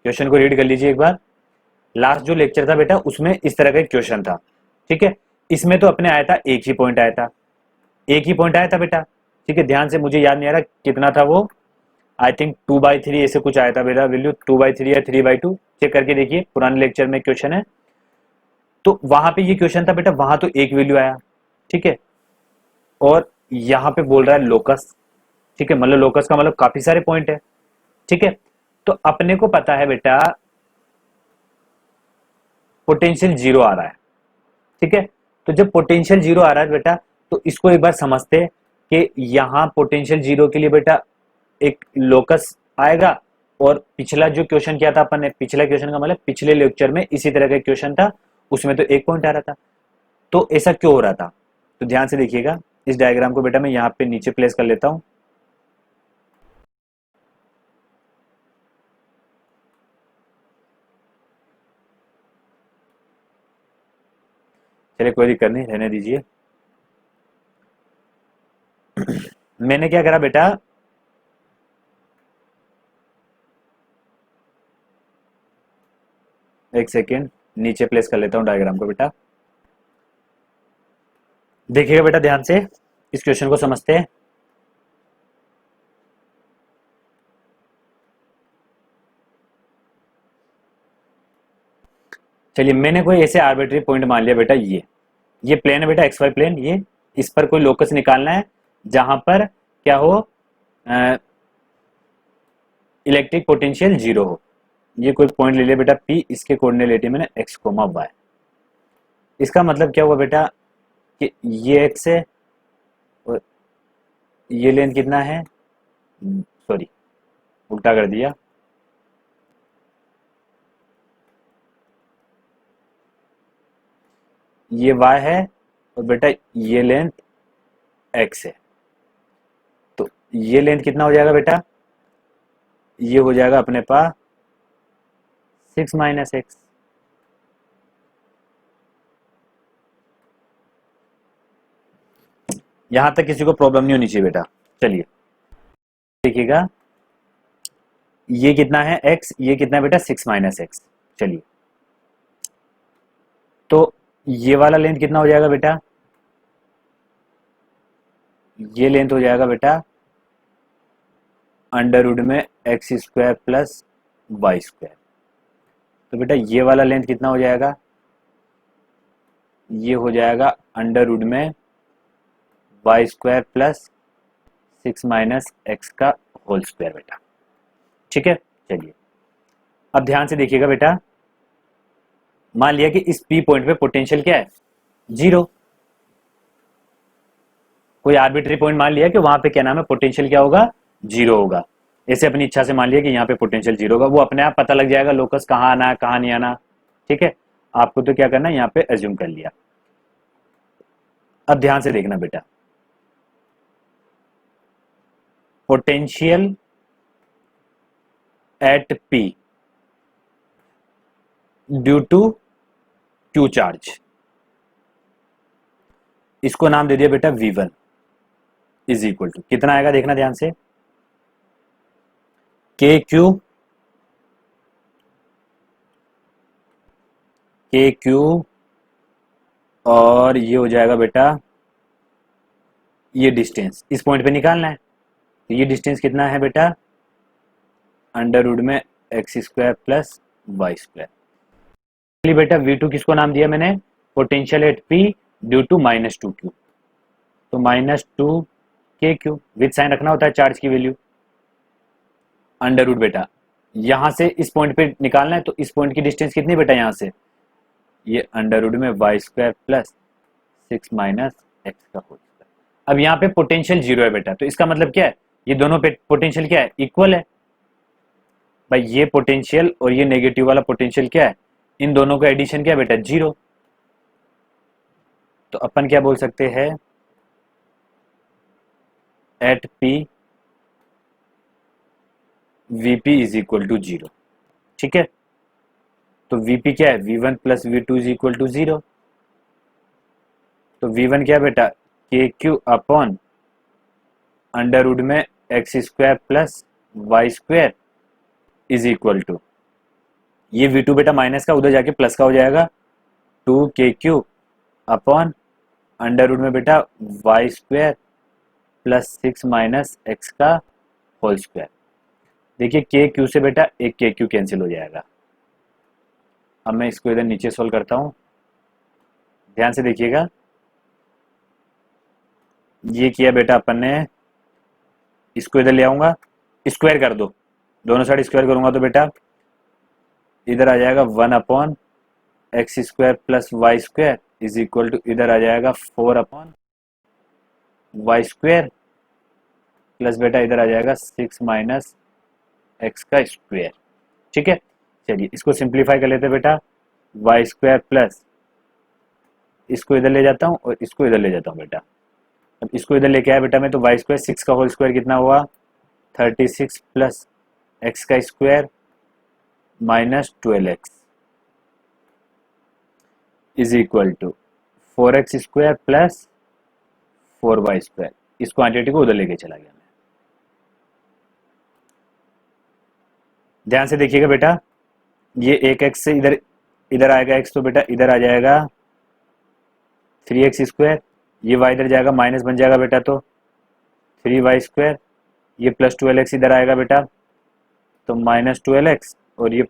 क्वेश्चन को रीड कर लीजिए एक बार, लास्ट जो लेक्चर था बेटा उसमें इस तरह का एक क्वेश्चन था, ठीक है। इसमें तो अपने आया था एक ही पॉइंट आया था, एक ही पॉइंट आया था बेटा, ठीक है। ध्यान से, मुझे याद नहीं आ रहा कितना था वो, आई थिंक 2/3 ऐसे कुछ आया था बेटा वैल्यू, 2/3 या 3/2, चेक करके देखिए पुराने लेक्चर में क्वेश्चन है। तो वहां पे ये क्वेश्चन था बेटा, वहां तो एक वैल्यू आया, ठीक है। और यहाँ पे बोल रहा है लोकस, ठीक है, मतलब लोकस का मतलब काफी सारे पॉइंट है, ठीक है। तो अपने को पता है बेटा पोटेंशियल जीरो आ रहा है, ठीक है। तो जब पोटेंशियल जीरो आ रहा है बेटा, तो इसको एक बार समझते हैं कि यहाँ पोटेंशियल जीरो के लिए बेटा एक लोकस आएगा। और पिछला जो क्वेश्चन किया था अपन ने, पिछला क्वेश्चन का मतलब पिछले लेक्चर में इसी तरह का क्वेश्चन था, उसमें तो एक पॉइंट आ रहा था। तो ऐसा क्यों हो रहा था, तो ध्यान से देखिएगा इस डायग्राम को बेटा, मैं यहाँ पे नीचे प्लेस कर लेता हूं। चलिए कोई दिक्कत नहीं, रहने दीजिए। मैंने क्या करा बेटा, एक सेकेंड नीचे प्लेस कर लेता हूं डायग्राम को बेटा। देखिएगा बेटा ध्यान से, इस क्वेश्चन को समझते हैं। चलिए मैंने कोई ऐसे आर्बिट्री पॉइंट मान लिया बेटा, ये प्लेन है बेटा एक्स वाई प्लेन, ये इस पर कोई लोकस निकालना है जहां पर क्या हो, इलेक्ट्रिक पोटेंशियल जीरो हो। ये कोई पॉइंट ले लिया बेटा P, इसके कोऑर्डिनेट लेटे मैंने x, y। इसका मतलब क्या हुआ बेटा कि ये x है और ये लेंथ कितना है, सॉरी उल्टा कर दिया, ये y है और बेटा ये लेंथ x है। तो ये लेंथ कितना हो जाएगा बेटा, ये हो जाएगा अपने पास 6 - x। यहां तक किसी को प्रॉब्लम नहीं होनी चाहिए बेटा। चलिए देखिएगा ये कितना है x, ये कितना है बेटा 6 - x। चलिए तो ये वाला लेंथ कितना हो जाएगा बेटा, ये लेंथ हो जाएगा बेटा अंडर रूट में x² + y²। तो बेटा ये वाला लेंथ कितना हो जाएगा, ये हो जाएगा अंडर रूट में Y square plus 6 minus X का होल स्क्वायर बेटा। ठीक है, चलिए अब ध्यान से देखिएगा बेटा, मान लिया कि इस पी पॉइंट पे पोटेंशियल क्या है, जीरो। कोई आर्बिट्री पॉइंट मान लिया कि वहां पे क्या नाम है, पोटेंशियल क्या होगा, जीरो होगा। ऐसे अपनी इच्छा से मान लिया कि यहाँ पे पोटेंशियल जीरो होगा, वो अपने आप पता लग जाएगा लोकस कहाँ आना है कहाँ नहीं आना। ठीक है, आपको तो क्या करना है, यहाँ पे एज्यूम कर लिया। अब ध्यान से देखना बेटा, potential at P due to Q charge, इसको नाम दे दिया बेटा V1 इज इक्वल टू कितना आएगा, देखना ध्यान से, के क्यू और ये हो जाएगा बेटा ये डिस्टेंस इस पॉइंट पे निकालना है। तो ये डिस्टेंस कितना है बेटा, अंडर रूट में X square plus Y square. बेटा V2 किसको नाम दिया मैंने, potential at P due to -2Q, तो -2KQ विद साइन रखना होता है चार्ज की वैल्यू। अंडर रूट बेटा यहां से इस पॉइंट पे निकालना है, तो इस पॉइंट की डिस्टेंस कितनी बेटा, यहां से ये अंडर रूट में Y square plus 6 minus X का होल स्क्वायर। अब यहाँ पे पोटेंशियल जीरो है बेटा, तो इसका मतलब क्या है, ये दोनों पे पोटेंशियल क्या है, इक्वल है। भाई ये पोटेंशियल और ये नेगेटिव वाला पोटेंशियल क्या है, इन दोनों का एडिशन क्या है बेटा, जीरो। तो अपन क्या बोल सकते हैं, at P VP is equal to zero. ठीक है, तो वीपी क्या है, V1 plus V2 is equal to zero. तो V1 क्या बेटा, K Q upon under root में X square plus Y square is equal to, ये V2 बेटा माइनस का उधर जाके प्लस का हो जाएगा, 2KQ अपॉन अंडर रूट में बेटा Y square plus 6 minus X का होल स्क्वायर। देखिए KQ से बेटा एक KQ कैंसिल हो जाएगा। अब मैं इसको इधर नीचे सोल्व करता हूं, ध्यान से देखिएगा, ये किया बेटा अपन ने, इसको इधर ले आऊंगा, स्क्वायर कर दो, दोनों साइड स्क्वायर करूंगा तो बेटा इधर आ जाएगा 1 upon X square plus Y square is equal to इधर आ जाएगा 4 अपॉन वाई स्क्वायर प्लस बेटा इधर आ जाएगा 6 माइनस एक्स का स्क्वायर। ठीक है, चलिए इसको सिंप्लीफाई कर लेते हैं बेटा, वाई स्क्वायर प्लस इसको इधर ले जाता हूँ और इसको इधर ले जाता हूँ बेटा। अब इसको इधर लेके आया बेटा मैं, तो वाई स्क्वायर 6 का होल स्क्वायर कितना हुआ, 36 प्लस एक्स का square minus 12x is equal to 4x square plus 4y square. इस क्वांटिटी को उधर लेके चला गया मैं। ध्यान से देखिएगा बेटा, ये एक x से इधर इधर आएगा x, तो बेटा इधर आ जाएगा 3x स्क्वायर, ये y इधर जाएगा माइनस बन जाएगा बेटा, तो 3y स्क्वायर, ये प्लस 12x इधर आएगा बेटा, तो माइनस 12x, और ये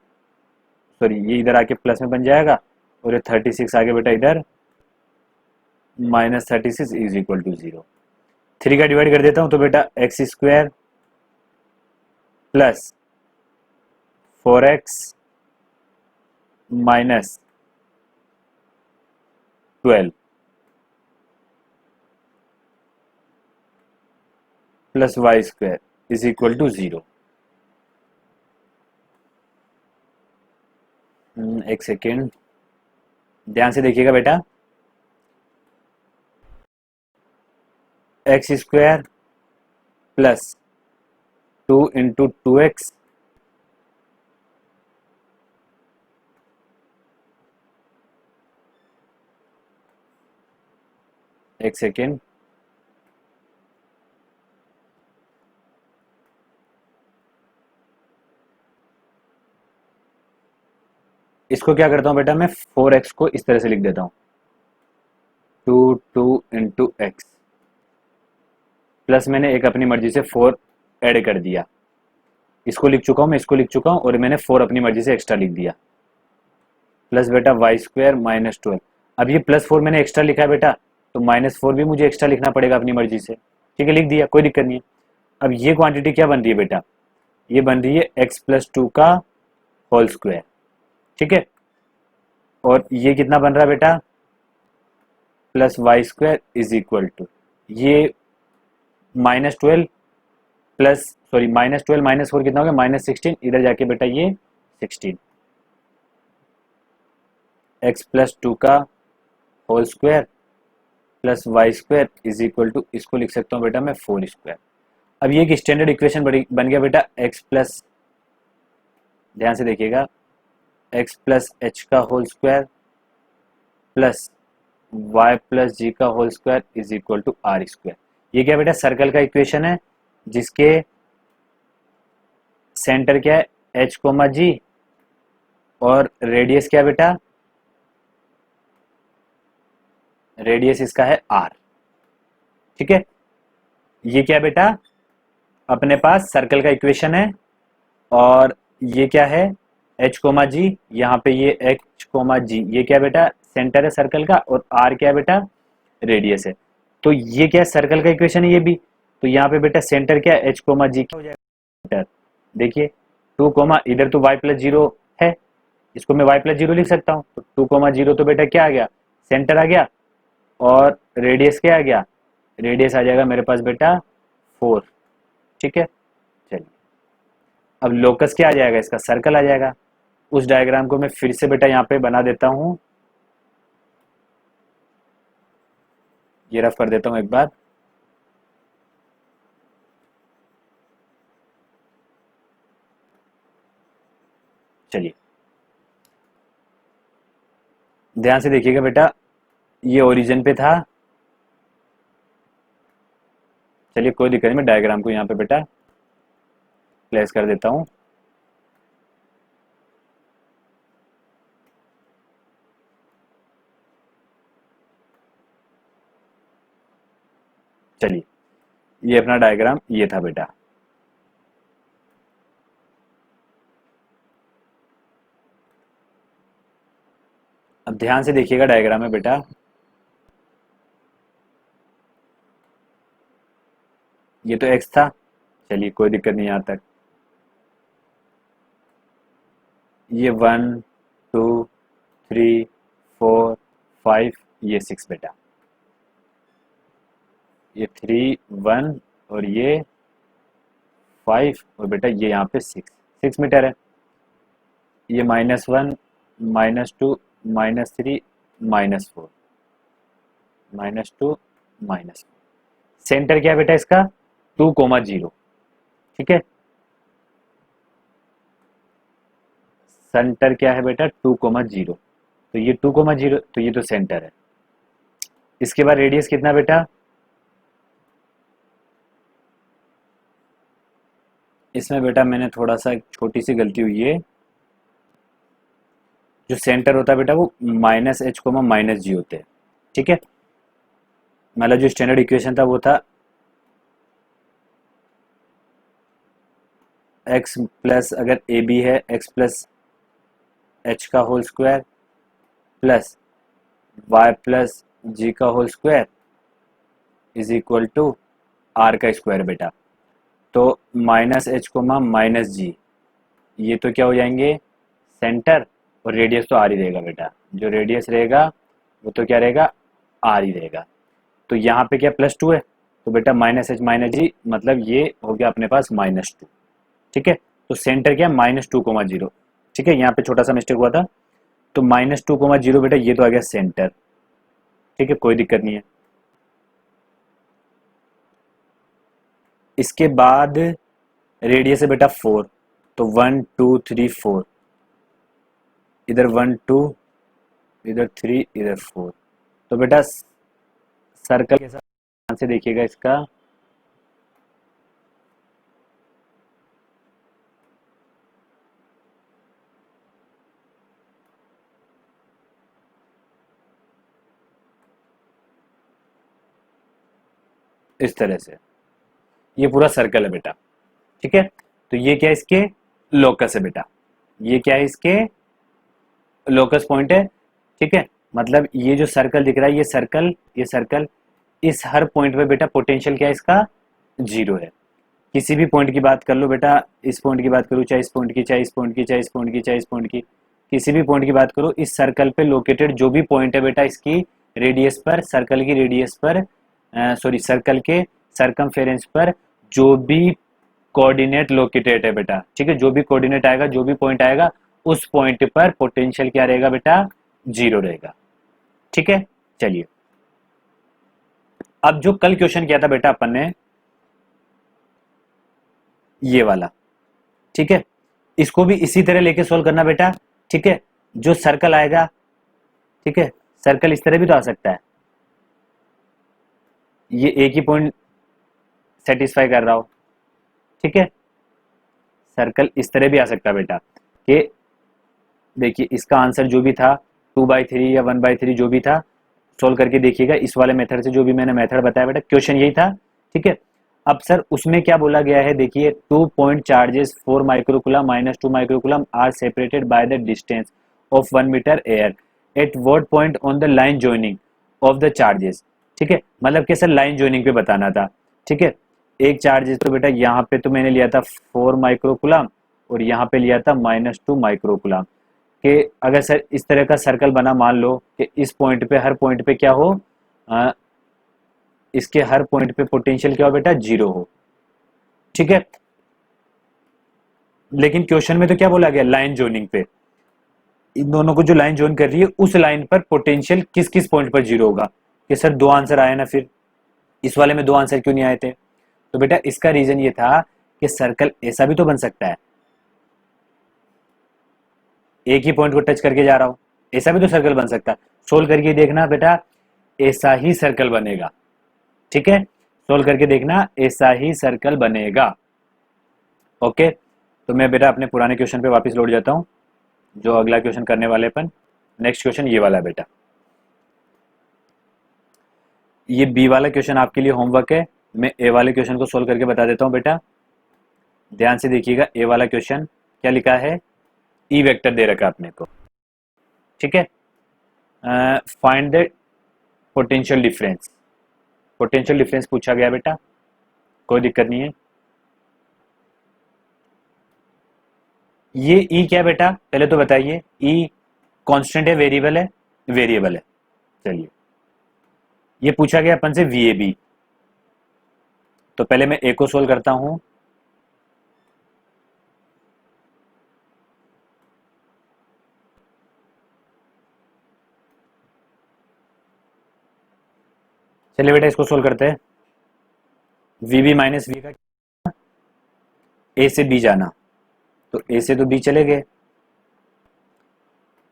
सॉरी ये इधर आके प्लस में बन जाएगा, और ये 36 आगे बेटा इधर माइनस 36 इज इक्वल टू 0। 3 का डिवाइड कर देता हूं, तो बेटा X square plus 4x minus 12 plus Y square is equal to 0। एक सेकेंड, ध्यान से देखिएगा बेटा, X square plus 2 into 2x एक सेकेंड, इसको क्या करता हूं बेटा मैं, 4x को इस तरह से लिख देता हूं, 2 इंटू एक्स प्लस मैंने एक अपनी मर्जी से 4 ऐड कर दिया, इसको लिख चुका हूं मैं, इसको लिख चुका हूं, और मैंने 4 अपनी मर्जी से एक्स्ट्रा लिख दिया, प्लस बेटा वाई स्क्वायर माइनस 12। अब ये +4 मैंने एक्स्ट्रा लिखा है बेटा, तो -4 भी मुझे एक्स्ट्रा लिखना पड़ेगा अपनी मर्जी से। ठीक है, लिख दिया, कोई दिक्कत नहीं है। अब ये क्वांटिटी क्या बन रही है बेटा, ये बन रही है x+2 का होल स्क्वायर। ठीक है, और ये कितना बन रहा है बेटा, +y² इज इक्वल टू ये -12 प्लस सॉरी -12 -4 कितना हो गया, -16, इधर जाके बेटा ये 16, x+2 का whole square +y² is equal to, इसको लिख सकता हूँ बेटा मैं 4²। अब ये एक स्टैंडर्ड इक्वेशन बन गया बेटा, x प्लस, ध्यान से देखिएगा, x+h का होल स्क्वायर प्लस y+g का whole square is equal to r²। ये क्या बेटा, सर्कल का इक्वेशन है जिसके सेंटर क्या है, h, g, और रेडियस क्या बेटा, रेडियस इसका है r। ठीक है, ये क्या बेटा, अपने पास सर्कल का इक्वेशन है, और ये क्या है, h, g, यहाँ पे ये h, g, ये क्या बेटा, सेंटर है सर्कल का, और r क्या है बेटा, रेडियस है। तो ये क्या है, सर्कल का इक्वेशन है ये भी। तो यहाँ पे बेटा सेंटर क्या है, h, g क्या हो जाएगा, सेंटर देखिए 2, इधर तो y+0 है, इसको मैं y+0 लिख सकता हूँ, तो 2, 0 तो बेटा क्या आ गया, सेंटर आ गया, और रेडियस क्या आ गया, रेडियस आ जाएगा मेरे पास बेटा 4। ठीक है, चलिए अब लोकस क्या आ जाएगा, इसका सर्कल आ जाएगा। उस डायग्राम को मैं फिर से बेटा यहाँ पे बना देता हूँ, ये रफ कर देता हूँ एक बार। चलिए ध्यान से देखिएगा बेटा, ये ओरिजिन पे था, चलिए कोई दिक्कत नहीं, मैं डायग्राम को यहाँ पे बेटा प्लेस कर देता हूँ। चलिए ये अपना डायग्राम ये था बेटा। अब ध्यान से देखिएगा डायग्राम में बेटा, ये तो x था, चलिए कोई दिक्कत नहीं यहाँ तक। ये 1 2 3 4 5, ये 6 बेटा, ये 3 1 और ये 5, और बेटा ये यहाँ पे 6 मीटर है। ये -1 -2 -3 -4, -2 -4, सेंटर क्या है बेटा इसका, 2, 0। ठीक है, सेंटर क्या है बेटा 2, 0, तो ये 2, 0, तो ये तो सेंटर है। इसके बाद रेडियस कितना बेटा, इसमें बेटा मैंने थोड़ा सा एक छोटी सी गलती हुई है, जो सेंटर होता है बेटा वो -h, -g होते हैं। ठीक है, मतलब जो स्टैंडर्ड इक्वेशन था वो था x प्लस, अगर ए बी है, x प्लस h का whole square plus y plus G का whole square is equal to r का स्क्वायर बेटा। तो -h, -g, ये तो क्या हो जाएंगे, सेंटर, और रेडियस तो r ही रहेगा बेटा, जो रेडियस रहेगा वो तो क्या रहेगा, r ही रहेगा। तो यहाँ पे क्या +2 है, तो बेटा -h -g, मतलब ये हो गया अपने पास -2। ठीक है, तो सेंटर क्या, -2, 0। ठीक है, यहाँ पे छोटा सा मिस्टेक हुआ था, तो -2, 0 बेटा ये तो आ गया सेंटर। ठीक है, कोई दिक्कत नहीं है। इसके बाद रेडियस है बेटा 4, तो 1 2 3 4, इधर 1 2, इधर 3, इधर 4। तो बेटा सर्कल के साथ ध्यान से देखिएगा इसका, इस तरह से ये पूरा सर्कल है बेटा। ठीक है, तो ये क्या है, इसके लोकस है बेटा, ये क्या है, इसके लोकस पॉइंट है। ठीक है, मतलब ये जो सर्कल दिख रहा है, ये सर्कल इस हर पॉइंट पे बेटा पोटेंशियल क्या है इसका, जीरो है। किसी भी पॉइंट की बात कर लो बेटा, इस पॉइंट की बात करो, चाहे इस पॉइंट की, चाहे इस पॉइंट की, चाहे इस पॉइंट की, चाहे इस पॉइंट की, किसी भी पॉइंट की बात करो, इस सर्कल पे लोकेटेड जो भी पॉइंट है बेटा, इसकी रेडियस पर, सर्कल की रेडियस पर, सॉरी सर्कल के सरकमफेरेंस पर जो भी कोऑर्डिनेट लोकेटेड है बेटा, ठीक है, जो भी कोऑर्डिनेट आएगा, जो भी पॉइंट आएगा, उस पॉइंट पर पोटेंशियल क्या रहेगा बेटा, जीरो रहेगा। ठीक है, चलिए अब जो कल क्वेश्चन किया था बेटा अपन ने, ये वाला, ठीक है, इसको भी इसी तरह लेके सोल्व करना बेटा। ठीक है, जो सर्कल आएगा, ठीक है, सर्कल इस तरह भी तो आ सकता है, ये एक ही पॉइंट सेटिस्फाई कर रहा हो, ठीक है, सर्कल इस तरह भी आ सकता है बेटा कि देखिए इसका आंसर जो भी था 2/3 या 1/3 जो भी था, सोल्व करके देखिएगा इस वाले मेथड से, जो भी मैंने मेथड बताया बेटा, क्वेश्चन यही था। ठीक है, अब सर उसमें क्या बोला गया है, देखिए 2 point charges 4 microcoulomb minus 2 microcoulomb are separated by the distance of 1 metre air at what point on the line joining of the charges. ठीक है, मतलब कि सर लाइन जॉइनिंग पे बताना था। ठीक है, एक चार्जेस तो बेटा यहाँ पे तो मैंने लिया था 4 माइक्रोकुलम और यहाँ पे लिया था -2 माइक्रोकुलम, कि अगर सर इस तरह का सर्कल बना, मान लो कि इस पॉइंट पे, हर पॉइंट पे क्या हो, आ, इसके हर पॉइंट पे पोटेंशियल क्या हो बेटा, जीरो हो। ठीक है, लेकिन क्वेश्चन में तो क्या बोला गया, लाइन जोनिंग पे, इन दोनों को जो लाइन जोन कर रही है उस लाइन पर पोटेंशियल किस किस पॉइंट पर जीरो होगा। कि सर दो आंसर आए ना, फिर इस वाले में दो आंसर क्यों नहीं आए थे, तो बेटा इसका रीजन ये था कि सर्कल ऐसा भी तो बन सकता है, एक ही पॉइंट को टच करके जा रहा हूं, ऐसा भी तो सर्कल बन सकता है। सोल्व करके देखना बेटा, ऐसा ही सर्कल बनेगा। ठीक है, सोल्व करके देखना, ऐसा ही सर्कल बनेगा। ओके, तो मैं बेटा अपने पुराने क्वेश्चन पे वापस लौट जाता हूं, जो अगला क्वेश्चन करने वाले अपन। नेक्स्ट क्वेश्चन ये वाला है बेटा, ये बी वाला क्वेश्चन आपके लिए होमवर्क है, मैं ए वाले क्वेश्चन को सोल्व करके बता देता हूं बेटा। ध्यान से देखिएगा, ए वाला क्वेश्चन क्या लिखा है, ई वेक्टर दे रखा है अपने को। ठीक है, find the potential difference, potential difference पूछा गया बेटा, कोई दिक्कत नहीं है। ये ई क्या बेटा, पहले तो बताइए, ई कांस्टेंट है, वेरिएबल है, वेरिएबल है। चलिए, ये पूछा गया अपन से वी ए बी, तो पहले मैं ए को सोल्व करता हूं। चलिए बेटा इसको सोल्व करते हैं। वी बी माइनस वी का ए से बी जाना, तो ए से तो बी चले गए,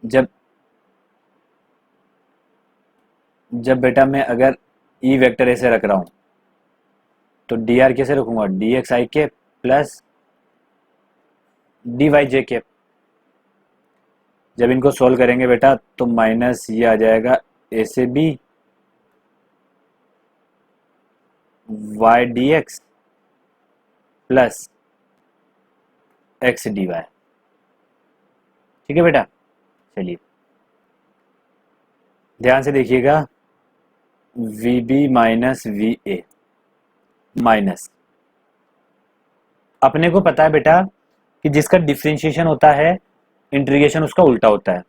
जब जब बेटा मैं अगर ई वेक्टर ऐसे रख रहा हूं, तो डी आर कैसे रखूंगा, डी एक्स आई के प्लस डी वाई जे के। जब इनको सोल्व करेंगे बेटा तो माइनस ये आ जाएगा ए से B Y D X plus X D Y. ठीक है बेटा, चलिए ध्यान से देखिएगा, V B minus V A minus, अपने को पता है बेटा कि जिसका डिफ्रेंशिएशन होता है, इंटीग्रेशन उसका उल्टा होता है।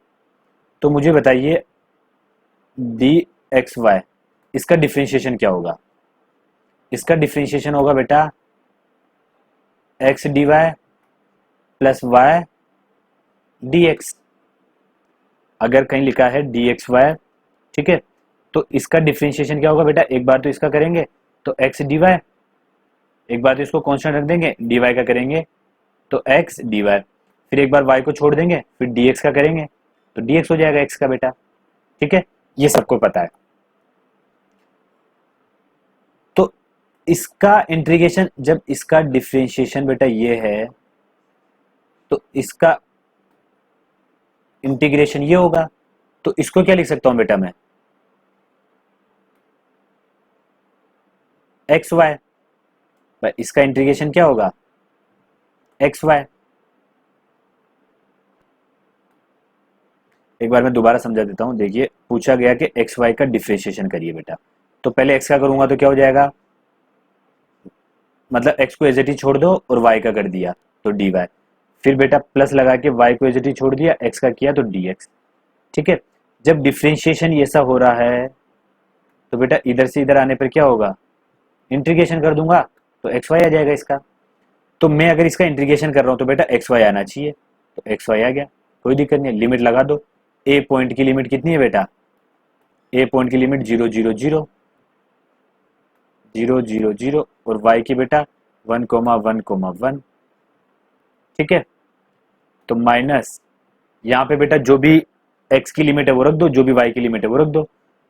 तो मुझे बताइए डी एक्स वाई, इसका डिफ्रेंशिएशन क्या होगा, इसका डिफ्रेंशिएशन होगा बेटा X D Y plus Y D X. अगर कहीं लिखा है डी एक्स वाई, ठीक है, तो इसका डिफ्रेंशिएशन क्या होगा बेटा, एक बार तो इसका करेंगे तो एक्स डी वाई, एक बार तो इसको कांस्टेंट रख देंगे, डी वाई का करेंगे तो एक्स डी वाई, फिर एक बार वाई को छोड़ देंगे, फिर डी एक्स का करेंगे तो डी एक्स हो जाएगा एक्स का बेटा। ठीक है, ये सबको पता है। तो इसका इंटीग्रेशन, जब इसका डिफ्रेंशिएशन बेटा ये है, तो इसका इंटीग्रेशन ये होगा, तो इसको क्या लिख सकता हूं बेटा मैं, एक्स वाई, इसका इंटीग्रेशन क्या होगा, एक्स वाई। एक बार मैं दोबारा समझा देता हूँ। देखिए पूछा गया कि एक्स वाई का डिफरेंशिएशन करिए बेटा, तो पहले एक्स का करूंगा तो क्या हो जाएगा, मतलब एक्स को एज इट इज छोड़ दो और वाई का कर दिया तो डी वाई, फिर बेटा प्लस लगा के वाई को एज इट इज छोड़ दिया, एक्स का किया तो डी एक्स। ठीक है, जब डिफरेंशिएशन ऐसा हो रहा है तो बेटा इधर से इधर आने पर क्या होगा, इंटीग्रेशन कर दूंगा तो एक्स वाई आ जाएगा इसका। तो मैं अगर इसका इंटीग्रेशन कर रहा हूं तो बेटा एक्स वाई आना चाहिए, तो एक्स वाई आ गया, कोई दिक्कत नहीं है। लिमिट लगा दो, ए पॉइंट की लिमिट कितनी है बेटा, ए पॉइंट की लिमिट 0 0 0 0 0 0 और वाई की बेटा 1 1 1। ठीक है, तो माइनस यहाँ पे बेटा जो भी x की लिमिट है वो रख दो, जो भी y की लिमिट है वो रख दो।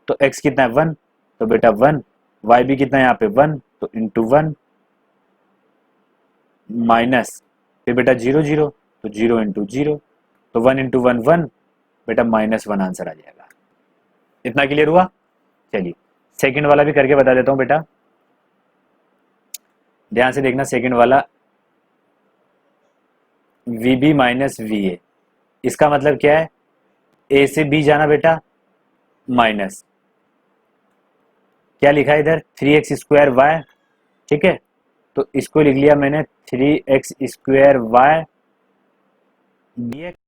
तो x कितना है 1, तो बेटा 1, y भी कितना है यहाँ पे 1, तो इंटू 1 माइनस फिर बेटा 0 0, तो 0 इंटू 0, तो 1 इंटू 1 1, बेटा -1 आंसर आ जाएगा। इतना क्लियर हुआ। चलिए सेकंड वाला भी करके बता देता हूँ बेटा, ध्यान से देखना। सेकंड वाला VB माइनस VA, इसका मतलब क्या है, ए से बी जाना बेटा माइनस, क्या लिखा है इधर 3x स्क्वायर वाई। ठीक है, तो इसको लिख लिया मैंने 3x square Y D X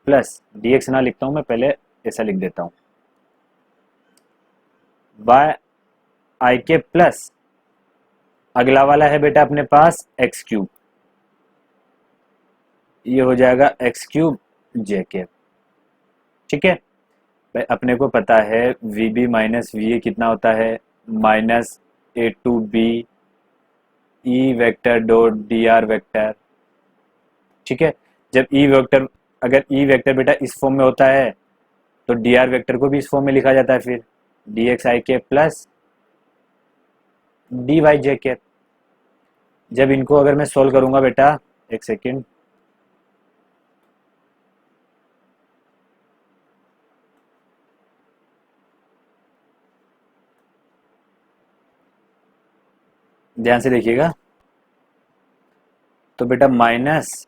plus, D X ना लिखता हूं मैं, पहले ऐसा लिख देता हूं, वाई आई के प्लस अगला वाला है बेटा अपने पास एक्स क्यूब, ये हो जाएगा एक्स क्यूब जे के। ठीक है, अपने को पता है VB माइनस VA कितना होता है, minus A to B E vector dot D R vector. ठीक है, जब ई वेक्टर, अगर ई वेक्टर बेटा इस फॉर्म में होता है तो डी आर वेक्टर को भी इस फॉर्म में लिखा जाता है, फिर डी एक्स आई के प्लस डी वाई जे के। जब इनको अगर मैं सोल्व करूंगा बेटा, एक सेकेंड, ध्यान से देखिएगा, तो बेटा माइनस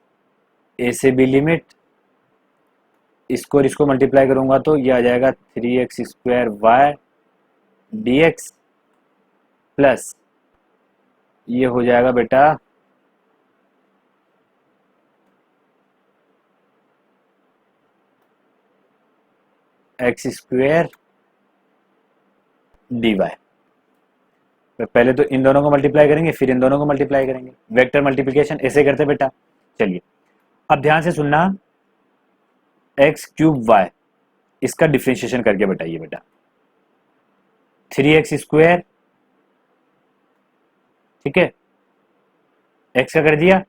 ए से बी लिमिट, इसको और इसको मल्टीप्लाई करूंगा तो ये आ जाएगा 3x square Y D X plus ये हो जाएगा बेटा एक्स स्क्वायर डी वाई। पहले तो इन दोनों को मल्टीप्लाई करेंगे फिर इन दोनों को मल्टीप्लाई करेंगे, वेक्टर मल्टीप्लिकेशन ऐसे करते बेटा। चलिए अब ध्यान से सुनना, एक्स क्यूब वाई इसका डिफ्रेंशिएशन करके बताइए बेटा, 3x स्क्वायर, ठीक है, एक्स का कर दिया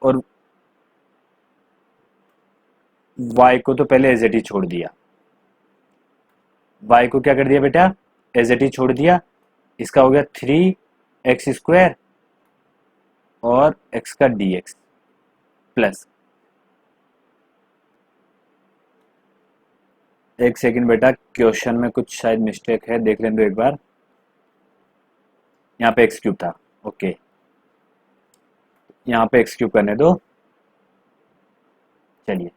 और y को तो पहले एज इट इज छोड़ दिया, y को क्या कर दिया बेटा एज इट इज छोड़ दिया, इसका हो गया 3x स्क्वायर और x का dx प्लस, एक सेकंड बेटा क्वेश्चन में कुछ शायद मिस्टेक है, देख लें दो एक बार, यहाँ पे एक्स क्यूब था, ओके यहाँ पे एक्स क्यूब करने दो। चलिए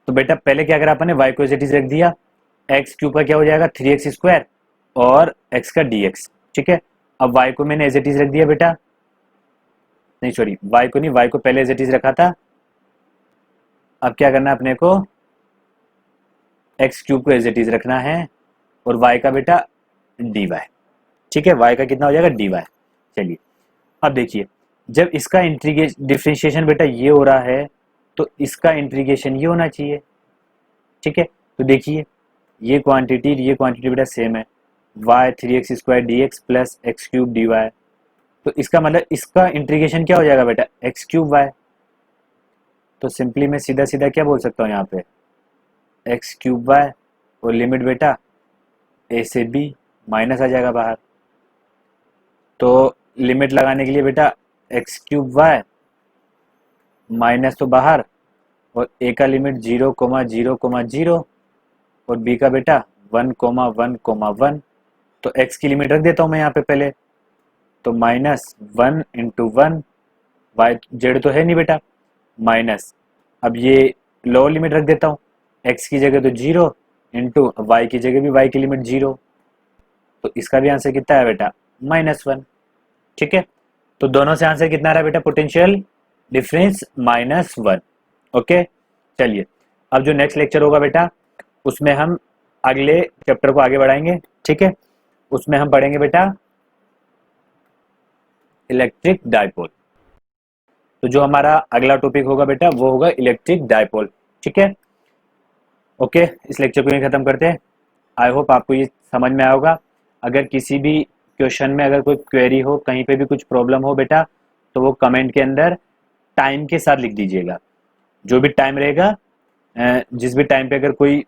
तो बेटा पहले क्या करा अपन ने, y को एज इट इज रख दिया, एक्स क्यूब का क्या हो जाएगा 3x स्क्वायर और x का dx। ठीक है, अब y को मैंने एज इट इज रख दिया बेटा, नहीं सॉरी y को नहीं, y को पहले एज इट इज रखा था, अब क्या करना है अपने को, एक्स क्यूब को एज इट इज रखना है और y का बेटा dy। ठीक है, y का कितना हो जाएगा dy। चलिए अब देखिए, जब इसका इंटीग्रेशन डिफरेंशिएशन बेटा ये हो रहा है तो इसका इंटीग्रेशन ये होना चाहिए। ठीक है, तो देखिए ये क्वांटिटी बेटा सेम है, y 3x square D X plus X cube D Y, तो इसका मतलब इसका इंटीग्रेशन क्या हो जाएगा बेटा एक्स क्यूब वाई। तो सिंपली मैं सीधा सीधा क्या बोल सकता हूँ यहाँ पे एक्स क्यूब वाई और लिमिट बेटा ए से बी, माइनस आ जाएगा बाहर, तो लिमिट लगाने के लिए बेटा एक्स क्यूब वाई माइनस तो बाहर और ए का लिमिट 0 0 0 और बी का बेटा 1 1 1, तो एक्स की लिमिट रख देता हूँ मैं यहाँ पे पहले, तो -1 × 1, वाई जेड तो है नहीं बेटा, माइनस अब ये लोअर लिमिट रख देता हूँ, x की जगह तो 0 इंटू वाई की जगह भी y की लिमिट 0, तो इसका भी आंसर कितना है बेटा -1। ठीक है, तो दोनों से आंसर कितना रहा बेटा, पोटेंशियल डिफरेंस -1। ओके, चलिए अब जो नेक्स्ट लेक्चर होगा बेटा उसमें हम अगले चैप्टर को आगे बढ़ाएंगे। ठीक है, उसमें हम पढ़ेंगे बेटा इलेक्ट्रिक डाइपोल। तो जो हमारा अगला टॉपिक होगा बेटा वो होगा इलेक्ट्रिक डाइपोल। ठीक है, ओके, इस लेक्चर को यहीं खत्म करते हैं। आई होप आपको ये समझ में आया होगा। अगर किसी भी क्वेश्चन में अगर कोई क्वेरी हो, कहीं पे भी कुछ प्रॉब्लम हो बेटा, तो वो कमेंट के अंदर टाइम के साथ लिख दीजिएगा। जो भी टाइम रहेगा, जिस भी टाइम पे अगर कोई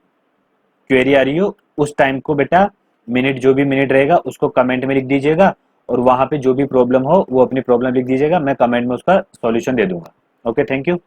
क्वेरी आ रही हो उस टाइम को बेटा मिनट, जो भी मिनट रहेगा उसको कमेंट में लिख दीजिएगा, और वहां पे जो भी प्रॉब्लम हो वो अपनी प्रॉब्लम लिख दीजिएगा, मैं कमेंट में उसका सॉल्यूशन दे दूंगा। Okay, thank you.